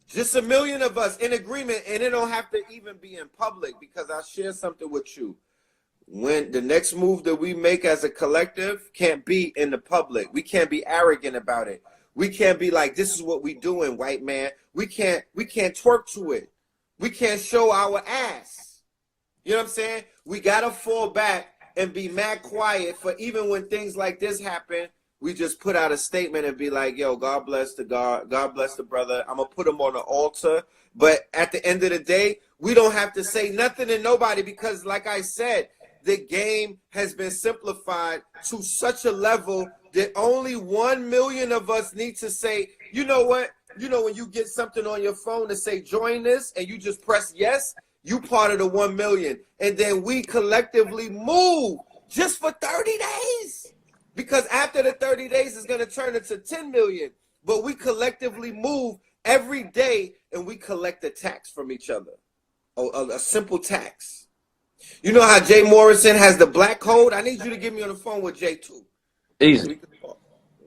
Speaker 1: Just 1 million of us in agreement, and it don't have to even be in public because I'll share something with you. When the next move that we make as a collective can't be in the public. We can't be arrogant about it. We can't be like, this is what we doing, white man. We can't twerk to it. We can't show our ass. You know what I'm saying? We gotta fall back and be mad quiet for even when things like this happen. We just put out a statement and be like, yo, God bless the brother. I'm gonna put him on the altar. But at the end of the day, we don't have to say nothing to nobody because, like I said, the game has been simplified to such a level that only 1 million of us need to say, you know what? You know, when you get something on your phone to say, join this, and you just press yes, you part of the 1 million. And then we collectively move just for 30 days. Because after the 30 days, it's going to turn into 10 million. But we collectively move every day and we collect a tax from each other. A simple tax. You know how Jay Morrison has the black code? I need you to get me on the phone with Jay too.
Speaker 2: Easy.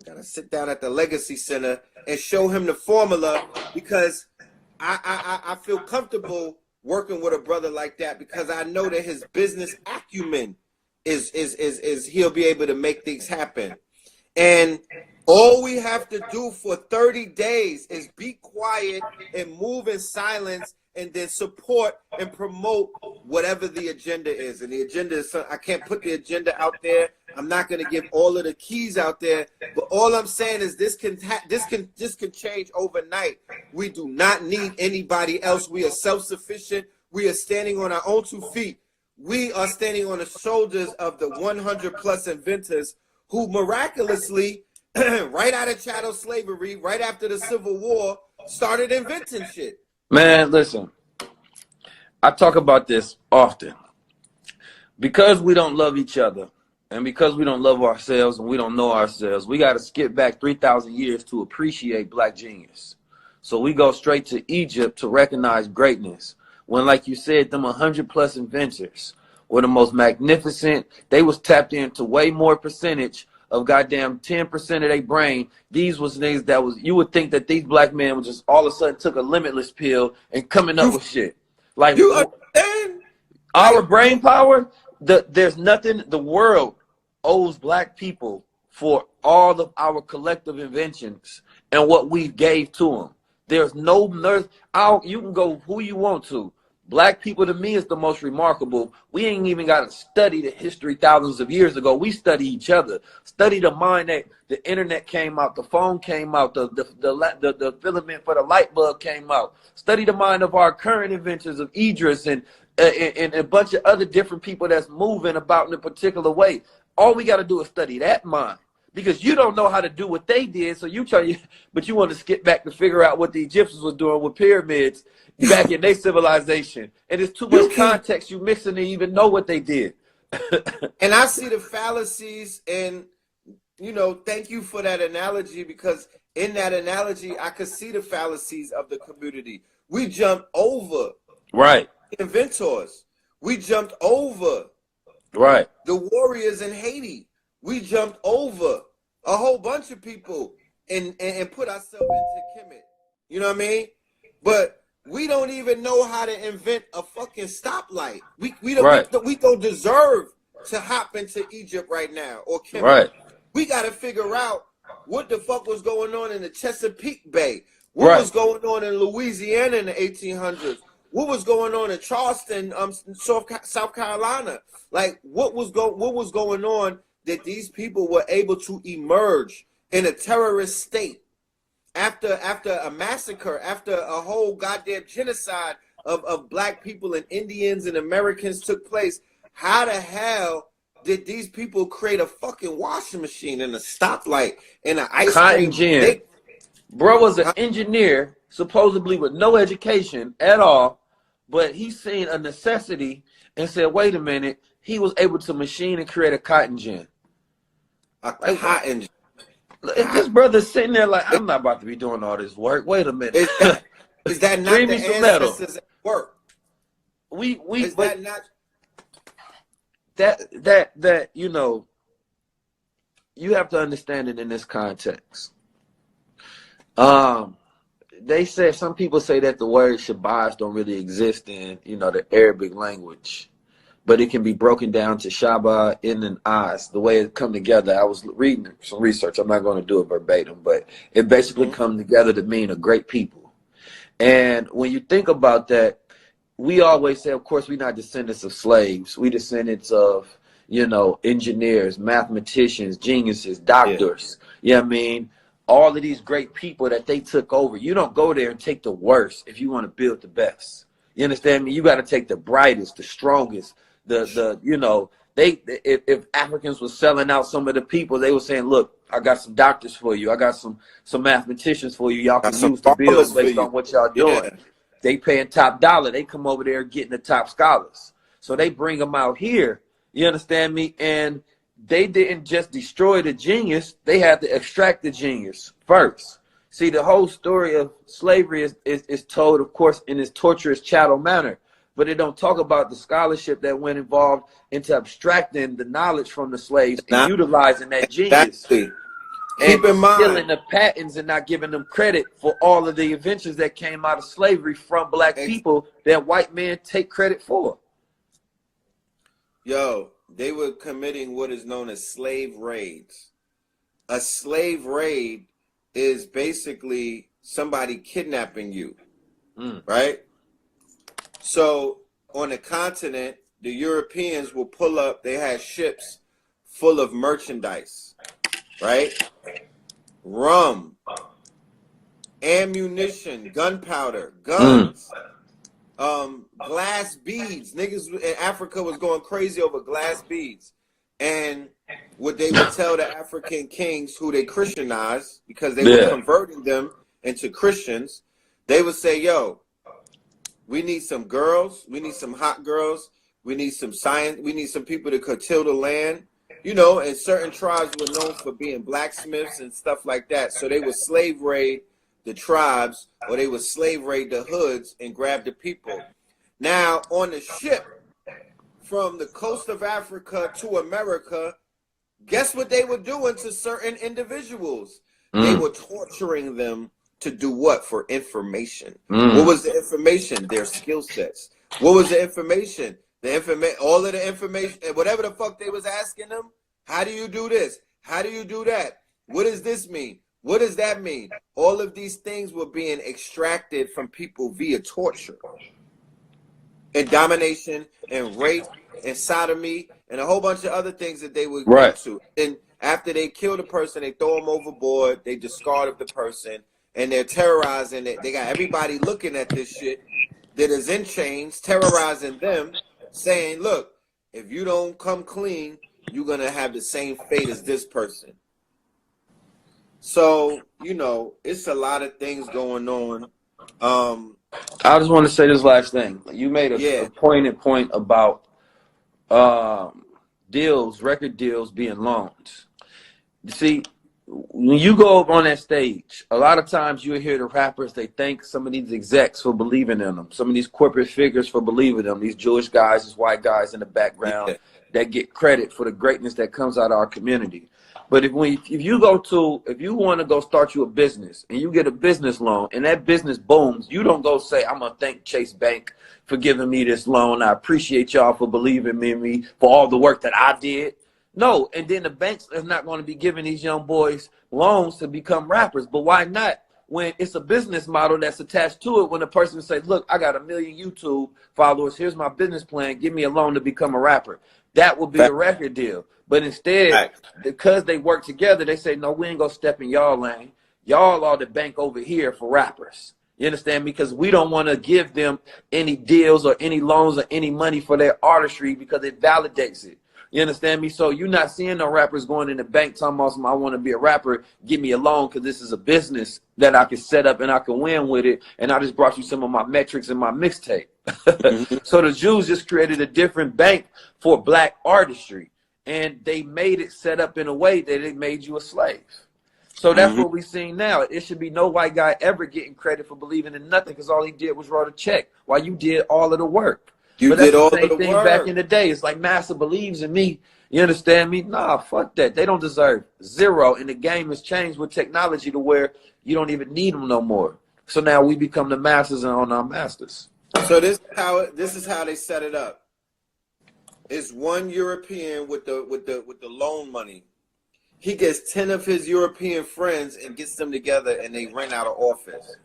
Speaker 1: Gotta sit down at the Legacy Center and show him the formula because I feel comfortable working with a brother like that because I know that his business acumen is he'll be able to make things happen. And all we have to do for 30 days is be quiet and move in silence and then support and promote whatever the agenda is. And the agenda is, I can't put the agenda out there. I'm not going to give all of the keys out there. But all I'm saying is this can change overnight. We do not need anybody else. We are self-sufficient. We are standing on our own 2 feet. We are standing on the shoulders of the 100 plus inventors who miraculously, right out of chattel slavery, right after the Civil War, started inventing shit.
Speaker 2: Man, listen, I talk about this often. Because we don't love each other and because we don't love ourselves and we don't know ourselves, we got to skip back 3,000 years to appreciate black genius. So we go straight to Egypt to recognize greatness. When, like you said, them 100 plus inventors were the most magnificent. They was tapped into way more percentage of goddamn 10% of their brain. These was niggas that was, you would think that these black men was just all of a sudden took a limitless pill and coming up with shit. Like,
Speaker 1: you understand?
Speaker 2: Our brain power, there's nothing, the world owes black people for all of our collective inventions and what we gave to them. There's no nurse, you can go who you want to. Black people, to me, is the most remarkable. We ain't even got to study the history thousands of years ago. We study each other. Study the mind that the internet came out, the phone came out, the filament for the light bulb came out. Study the mind of our current inventions of Idris and a bunch of other different people that's moving about in a particular way. All we got to do is study that mind. because you don't know how to do what they did. So but you want to skip back to figure out what the Egyptians was doing with pyramids back in their civilization. And it's too much context you mixing to even know what they did.
Speaker 1: And I see the fallacies, and thank you for that analogy, because in that analogy, I could see the fallacies of the community. We jumped over inventors. We jumped over the warriors in Haiti. We jumped over a whole bunch of people and put ourselves into Kemet. You know what I mean? But we don't even know how to invent a fucking stoplight. We don't deserve to hop into Egypt right now or Kemet.
Speaker 2: Right.
Speaker 1: We got to figure out what the fuck was going on in the Chesapeake Bay. What was going on in Louisiana in the 1800s? What was going on in Charleston, South Carolina? Like, what was going on that these people were able to emerge in a terrorist state after a massacre, after a whole goddamn genocide of black people and Indians and Americans took place? How the hell did these people create a fucking washing machine and a stoplight and an ice cream?
Speaker 2: Gin. Bro was an engineer, supposedly with no education at all, but he seen a necessity and said, wait a minute, he was able to machine and create a cotton gin.
Speaker 1: Cotton gin.
Speaker 2: This brother's sitting there like, I'm not about to be doing all this work. Wait a minute.
Speaker 1: Is that not the ancestors at work?
Speaker 2: That you have to understand it in this context. They said, some people say that the word Shabazz don't really exist in, the Arabic language, but it can be broken down to Shaba, in and As, the way it come together. I was reading some research. I'm not going to do it verbatim, but it basically come together to mean a great people. And when you think about that, we always say, of course, we're not descendants of slaves. We descendants of, engineers, mathematicians, geniuses, doctors. Yeah. You know what I mean? All of these great people that they took over. You don't go there and take the worst if you want to build the best. You understand me? You got to take the brightest, the strongest, if Africans were selling out some of the people, they were saying, look, I got some doctors for you. I got some mathematicians for you. Y'all can use to build based on what y'all doing. Yeah. They paying top dollar. They come over there getting the top scholars. So they bring them out here. You understand me? And they didn't just destroy the genius. They had to extract the genius first. See, the whole story of slavery is told, of course, in this torturous chattel manner. But it don't talk about the scholarship that went involved into abstracting the knowledge from the slaves and utilizing that genius.
Speaker 1: Keep in mind,
Speaker 2: stealing the patents and not giving them credit for all of the inventions that came out of slavery from black people that white men take credit for.
Speaker 1: Yo, they were committing what is known as slave raids. A slave raid is basically somebody kidnapping you, right? So on the continent, the Europeans will pull up, they had ships full of merchandise, right? Rum, ammunition, gunpowder, guns, glass beads. Niggas in Africa was going crazy over glass beads. And what they would tell the African kings who they Christianized, because they were converting them into Christians, they would say, yo, we need some girls, we need some hot girls, we need some science, we need some people that could till the land. And certain tribes were known for being blacksmiths and stuff like that. So they would slave raid the tribes, or they would slave raid the hoods and grab the people. Now, on the ship from the coast of Africa to America, guess what they were doing to certain individuals? They were torturing them to do what? For information. What was the information? Their skill sets. What was the information? All of the information, whatever the fuck they was asking them. How do you do this? How do you do that? What does this mean? What does that mean? All of these things were being extracted from people via torture and domination and rape and sodomy and a whole bunch of other things that they would get to. And after they kill the person, they throw them overboard, they discard of the person, and they're terrorizing it. They got everybody looking at this shit that is in chains, terrorizing them, saying, look, if you don't come clean, you're going to have the same fate as this person. So, you know, it's a lot of things going on.
Speaker 2: I just want to say this last thing. You made a
Speaker 1: Yeah,
Speaker 2: pointed point about deals, record deals being loans. See, when you go up on that stage, a lot of times you hear the rappers, they thank some of these execs for believing in them, some of these corporate figures for believing in them, these Jewish guys, these white guys in the background
Speaker 1: yeah.
Speaker 2: that get credit for the greatness that comes out of our community. But if you want to go start you a business and you get a business loan and that business booms, you don't go say, I'm gonna thank Chase Bank for giving me this loan. I appreciate y'all for believing in me for all the work that I did. No, and then the banks is not going to be giving these young boys loans to become rappers. But why not? When it's a business model that's attached to it, when a person says, look, I got 1 million YouTube followers, here's my business plan, give me a loan to become a rapper. That would be the
Speaker 1: Fact,
Speaker 2: record deal. But instead,
Speaker 1: fact.
Speaker 2: because they work together, they say, no, we ain't going to step in y'all lane. Y'all are the bank over here for rappers. You understand me? Because we don't want to give them any deals or any loans or any money for their artistry because it validates it. You understand me? So you're not seeing no rappers going in the bank talking about, I want to be a rapper, give me a loan because this is a business that I can set up and I can win with it. And I just brought you some of my metrics in my mixtape.
Speaker 1: Mhm.
Speaker 2: So the Jews just created a different bank for black artistry. And they made it set up in a way that it made you a slave. So that's
Speaker 1: Mhm.
Speaker 2: what we're seeing now. It should be no white guy ever getting credit for believing in nothing because all he did was wrote a check while you did all of the work.
Speaker 1: You
Speaker 2: But that's
Speaker 1: did
Speaker 2: the
Speaker 1: all of
Speaker 2: same
Speaker 1: the
Speaker 2: thing back
Speaker 1: work.
Speaker 2: in the day. It's like Massa believes in me. You understand me? Nah, fuck that. They don't deserve zero. And the game has changed with technology to where you don't even need them no more. So now we become the masters and on our masters.
Speaker 1: So this is how they set it up. It's one European with the loan money. He gets 10 of his European friends and gets them together and they rent out an office.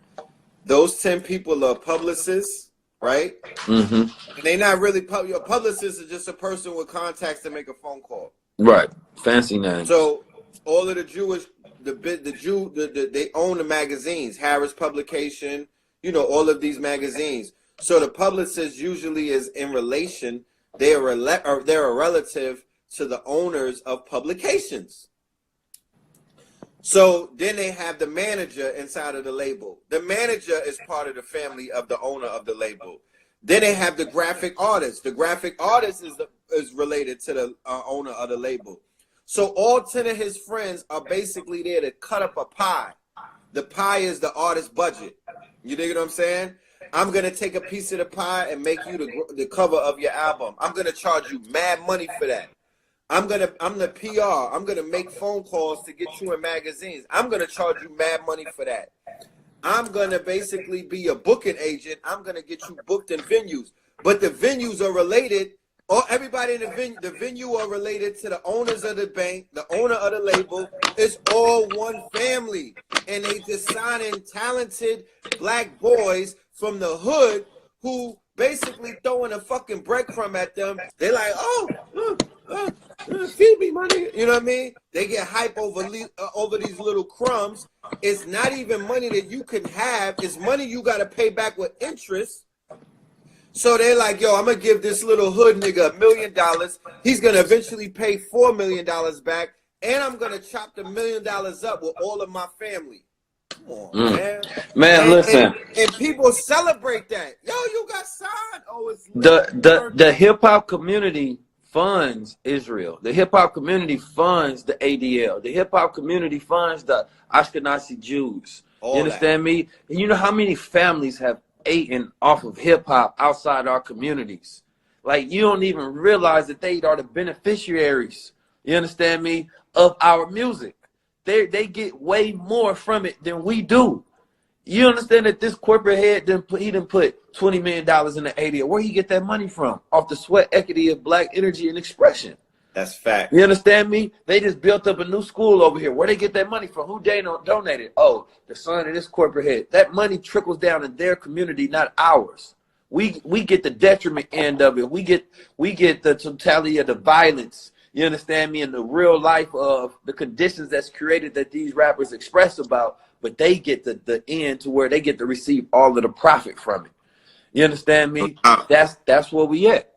Speaker 1: Those 10 people are publicists, right?
Speaker 2: Mm-hmm.
Speaker 1: And they not really a publicist is just a person with contacts to make a phone call.
Speaker 2: Right. Fancy names.
Speaker 1: So all of the Jewish they own the magazines, Harris Publication, you know, all of these magazines. So the publicist usually is in relation, they're a relative to the owners of publications. So then they have the manager inside of the label. The manager is part of the family of the owner of the label. Then they have the graphic artist. The graphic artist is related to the owner of the label. So all 10 of his friends are basically there to cut up a pie. The pie is the artist's budget. You dig what I'm saying? I'm going to take a piece of the pie and make you the cover of your album. I'm going to charge you mad money for that. I'm the PR. I'm gonna make phone calls to get you in magazines. I'm gonna charge you mad money for that. I'm gonna basically be a booking agent. I'm gonna get you booked in venues. But the venues are related, or everybody in the venue are related to the owners of the bank, the owner of the label. It's all one family. And they just signing talented black boys from the hood who basically throwing a fucking breadcrumb at them. They like, feed me money. You know what I mean? They get hype over these little crumbs. It's not even money that you can have. It's money you got to pay back with interest. So they're like, yo, I'm going to give this little hood nigga $1 million. He's going to eventually pay $4 million back. And I'm going to chop the $1 million up with all of my family. Come on, man.
Speaker 2: Man, listen.
Speaker 1: And people celebrate that. Yo, you got signed. Oh, it's lit.
Speaker 2: The hip hop community funds Israel. The hip hop community funds the ADL. The hip hop community funds the Ashkenazi Jews.
Speaker 1: All
Speaker 2: You understand me? And you know how many families have eaten off of hip hop outside our communities? Like, you don't even realize that they are the beneficiaries, you understand me, of our music. They get way more from it than we do. You understand that this corporate head didn't put $20 million in the ADL. Where he get that money from? Off the sweat equity of black energy and expression.
Speaker 1: That's fact.
Speaker 2: You understand me? They just built up a new school over here. Where they get that money from? Who they donated? Oh, the son of this corporate head. That money trickles down in their community, not ours. We get the detriment end of it. We get the totality of the violence. You understand me? And the real life of the conditions that's created that these rappers express about, but they get the end to where they get to receive all of the profit from it. You understand me? That's where we at.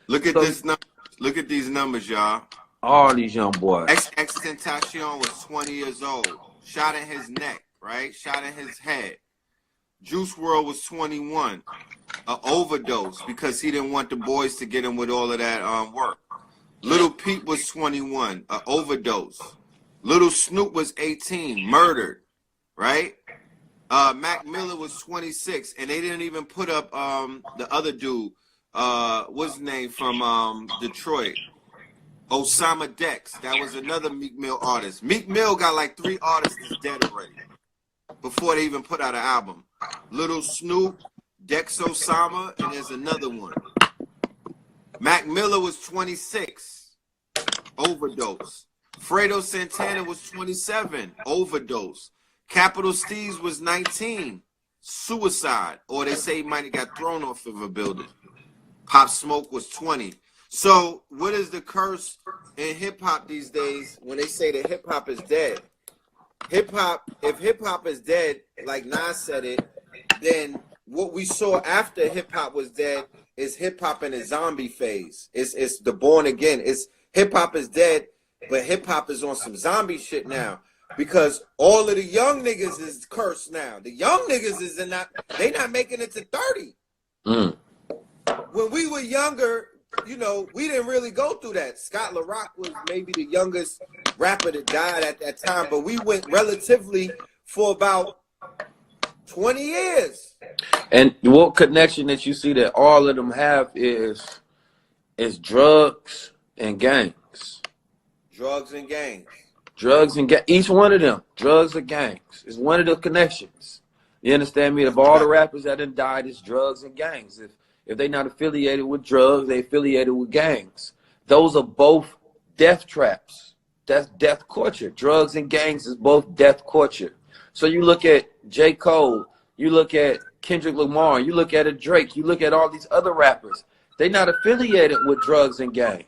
Speaker 1: Look at this number. Look at these numbers, y'all.
Speaker 2: All these young boys.
Speaker 1: XXXTentacion was 20 years old. shot in his neck, right? Shot in his head. Juice WRLD was 21, an overdose because he didn't want the boys to get him with all of that work. Lil Peep was 21, an overdose. Lil Snoop was 18, murdered, right? Mac Miller was 26, and they didn't even put up the other dude, what's his name, from Detroit, Osama Dex. That was another Meek Mill artist. Meek Mill got like 3 artists that's dead already before they even put out an album. Little Snoop, Dex Osama, and there's another one. Mac Miller was 26, overdose. Fredo Santana was 27, overdose. Capital Steez was 19, suicide, or they say he might have got thrown off of a building. Pop Smoke was 20. So what is the curse in hip-hop these days when they say that hip-hop is dead? Hip-hop, if hip-hop is dead, like Nas said it, then what we saw after hip-hop was dead is hip-hop in a zombie phase. It's the born again. It's hip-hop is dead, but hip-hop is on some zombie shit now. Because all of the young niggas is cursed now. The young niggas is they not making it to 30.
Speaker 2: Mm.
Speaker 1: When we were younger, you know, we didn't really go through that. Scott LaRock was maybe the youngest rapper that died at that time, but we went relatively for about 20 years.
Speaker 2: And what connection that you see that all of them have is drugs and gangs.
Speaker 1: Drugs and gangs.
Speaker 2: Drugs and each one of them, drugs or gangs, is one of the connections. You understand me? Of all the rappers that done died, it's drugs and gangs. If they not affiliated with drugs, they affiliated with gangs. Those are both death traps. That's death culture. Drugs and gangs is both death culture. So you look at J. Cole, you look at Kendrick Lamar, you look at a Drake, you look at all these other rappers. They not affiliated with drugs and gangs.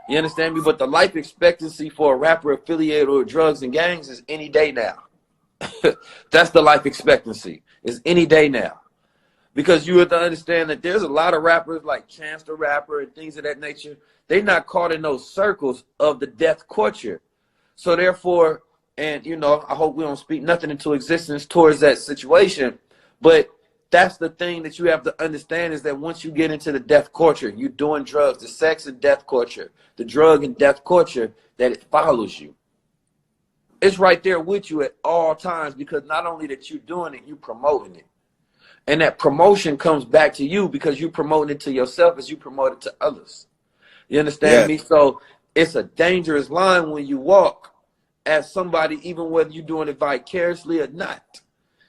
Speaker 2: You understand me? But the life expectancy for a rapper affiliated with drugs and gangs is any day now. That's the life expectancy. Is any day now. Because you have to understand that there's a lot of rappers like Chance the Rapper and things of that nature. They're not caught in those circles of the death culture. So therefore, and you know, I hope we don't speak nothing into existence towards that situation. But that's the thing that you have to understand is that once you get into the death culture, you're doing drugs, the sex and death culture, the drug and death culture, that it follows you. It's right there with you at all times because not only that you're doing it, you're promoting it. And that promotion comes back to you because you promoting it to yourself as you promote it to others. You understand me? So it's a dangerous line when you walk as somebody, even whether you're doing it vicariously or not.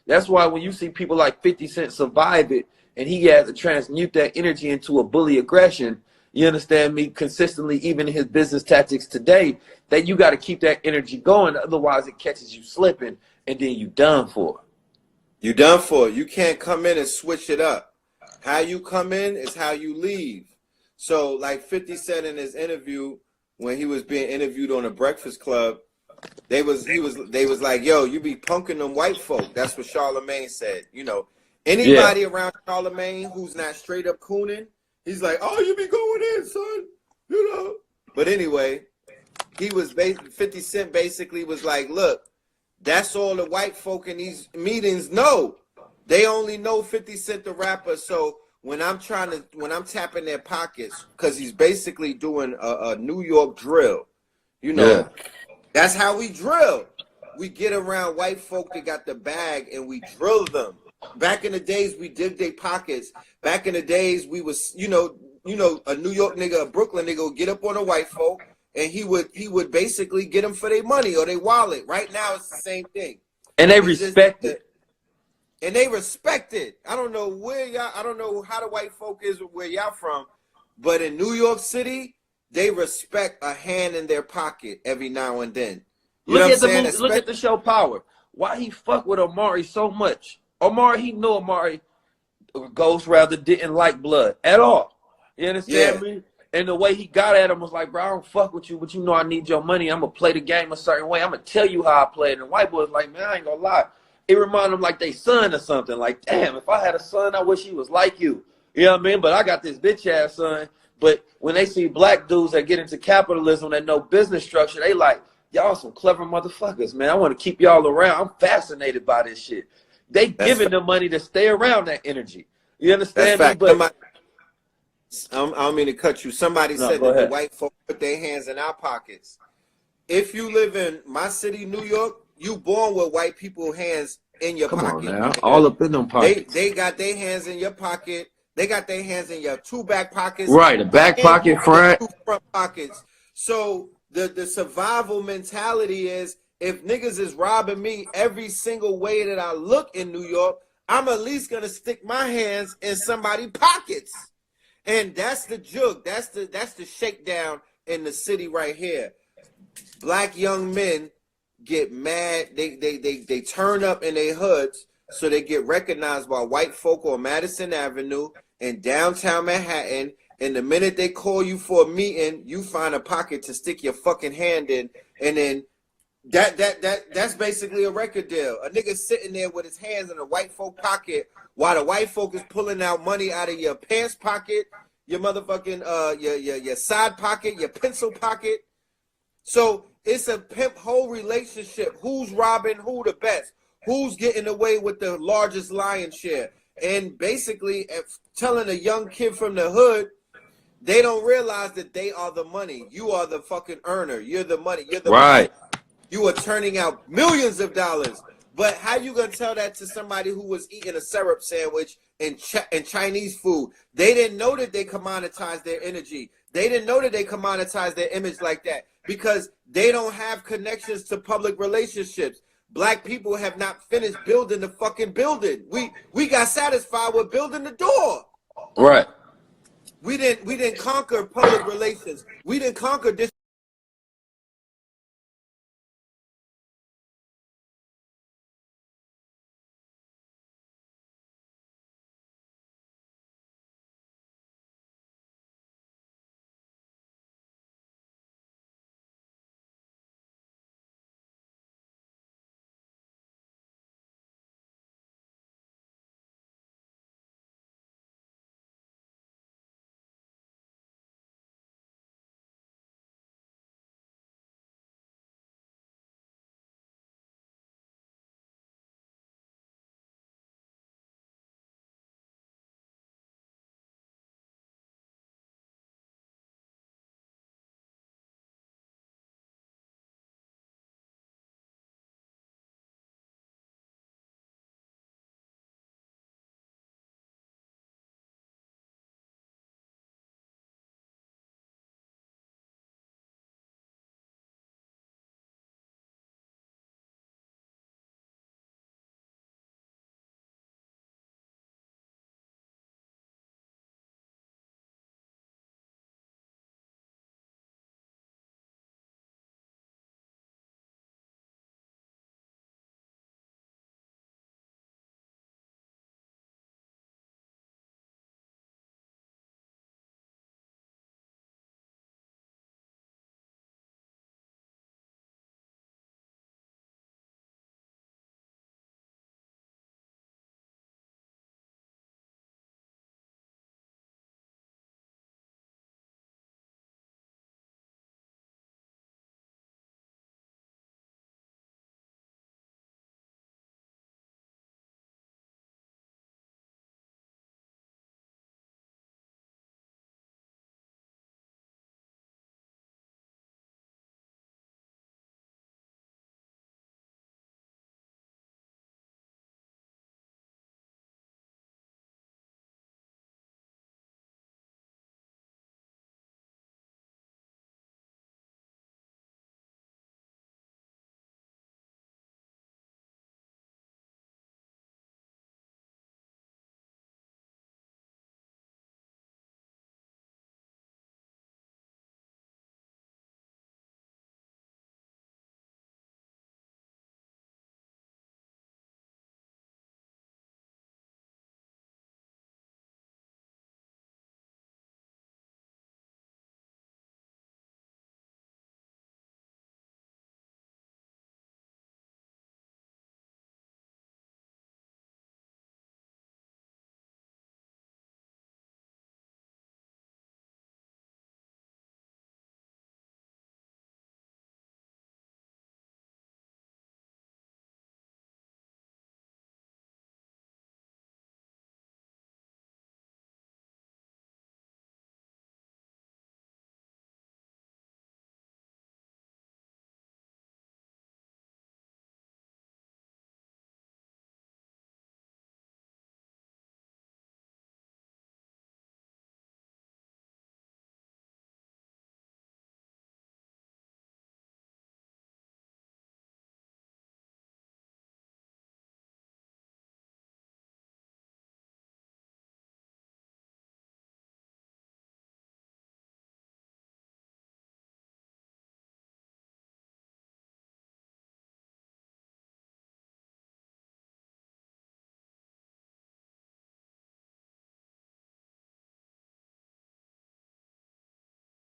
Speaker 2: That's why when you see people like 50 Cent survive it and he has to transmute that energy into a bully aggression, you understand me, consistently, even in his business tactics today, that you got to keep that energy going. Otherwise, it catches you slipping and then you done for.
Speaker 1: You done for. You can't come in and switch it up. How you come in is how you leave. So like 50 Cent in his interview, when he was being interviewed on a Breakfast Club, they was like, yo, you be punking them white folk. That's what Charlemagne said. You know, anybody around Charlemagne who's not straight up cooning, he's like, oh, you be going in, son. You know. But anyway, he was 50 Cent basically was like, look, that's all the white folk in these meetings know. They only know 50 Cent the rapper. So when I'm tapping their pockets, because he's basically doing a New York drill, you know. Yeah. That's how we drill. We get around white folk that got the bag and we drill them. Back in the days, we dig their pockets. Back in the days, we was, you know, a New York nigga, a Brooklyn nigga would get up on a white folk and he would basically get them for their money or their wallet. Right now, it's the same thing.
Speaker 2: And they respect it.
Speaker 1: And they respect it. I don't know I don't know how the white folk is where y'all from, but in New York City, they respect a hand in their pocket every now and then.
Speaker 2: Look at the show Power. Why he fuck with Omari so much? Omari, he knew Omari Ghost rather didn't like blood at all. You understand me? And the way he got at him was like, bro, I don't fuck with you, but you know I need your money. I'm going to play the game a certain way. I'm going to tell you how I play it. And the white boy was like, man, I ain't going to lie. It reminded him like they son or something. Like, damn, if I had a son, I wish he was like you. You know what I mean? But I got this bitch-ass son. But when they see black dudes that get into capitalism that know business structure, they like, y'all some clever motherfuckers, man. I want to keep y'all around. I'm fascinated by this shit. They giving the money to stay around that energy. You understand me? But
Speaker 1: I don't mean to cut you. Somebody said that the white folk put their hands in our pockets. If you live in my city, New York, you born with white people hands in your pocket.
Speaker 2: Come on now, all up in them pockets.
Speaker 1: They got their hands in your pocket. They got their hands in your 2 back pockets.
Speaker 2: Right, the back pocket, front.
Speaker 1: 2 front pockets. So the survival mentality is, if niggas is robbing me every single way that I look in New York, I'm at least gonna stick my hands in somebody's pockets. And that's the jug. That's the shakedown in the city right here. Black young men get mad. They turn up in their hoods, so they get recognized by white folk on Madison Avenue in downtown Manhattan. And the minute they call you for a meeting, you find a pocket to stick your fucking hand in, and then that's basically a record deal. A nigga sitting there with his hands in a white folk pocket while the white folk is pulling out money out of your pants pocket, your motherfucking your side pocket, your pencil pocket. So it's a pimp whole relationship. Who's robbing who the best? Who's getting away with the largest lion's share? And basically telling a young kid from the hood, they don't realize that they are the money. You are the fucking earner. You're the money. You're the
Speaker 2: right.
Speaker 1: money. You are turning out millions of dollars. But how you gonna tell that to somebody who was eating a syrup sandwich and Chinese food? They didn't know that they commoditized their energy. They didn't know that they commoditized their image like that because they don't have connections to public relationships. Black people have not finished building the fucking building. We got satisfied with building the door.
Speaker 2: Right.
Speaker 1: We didn't conquer public relations. We didn't conquer this.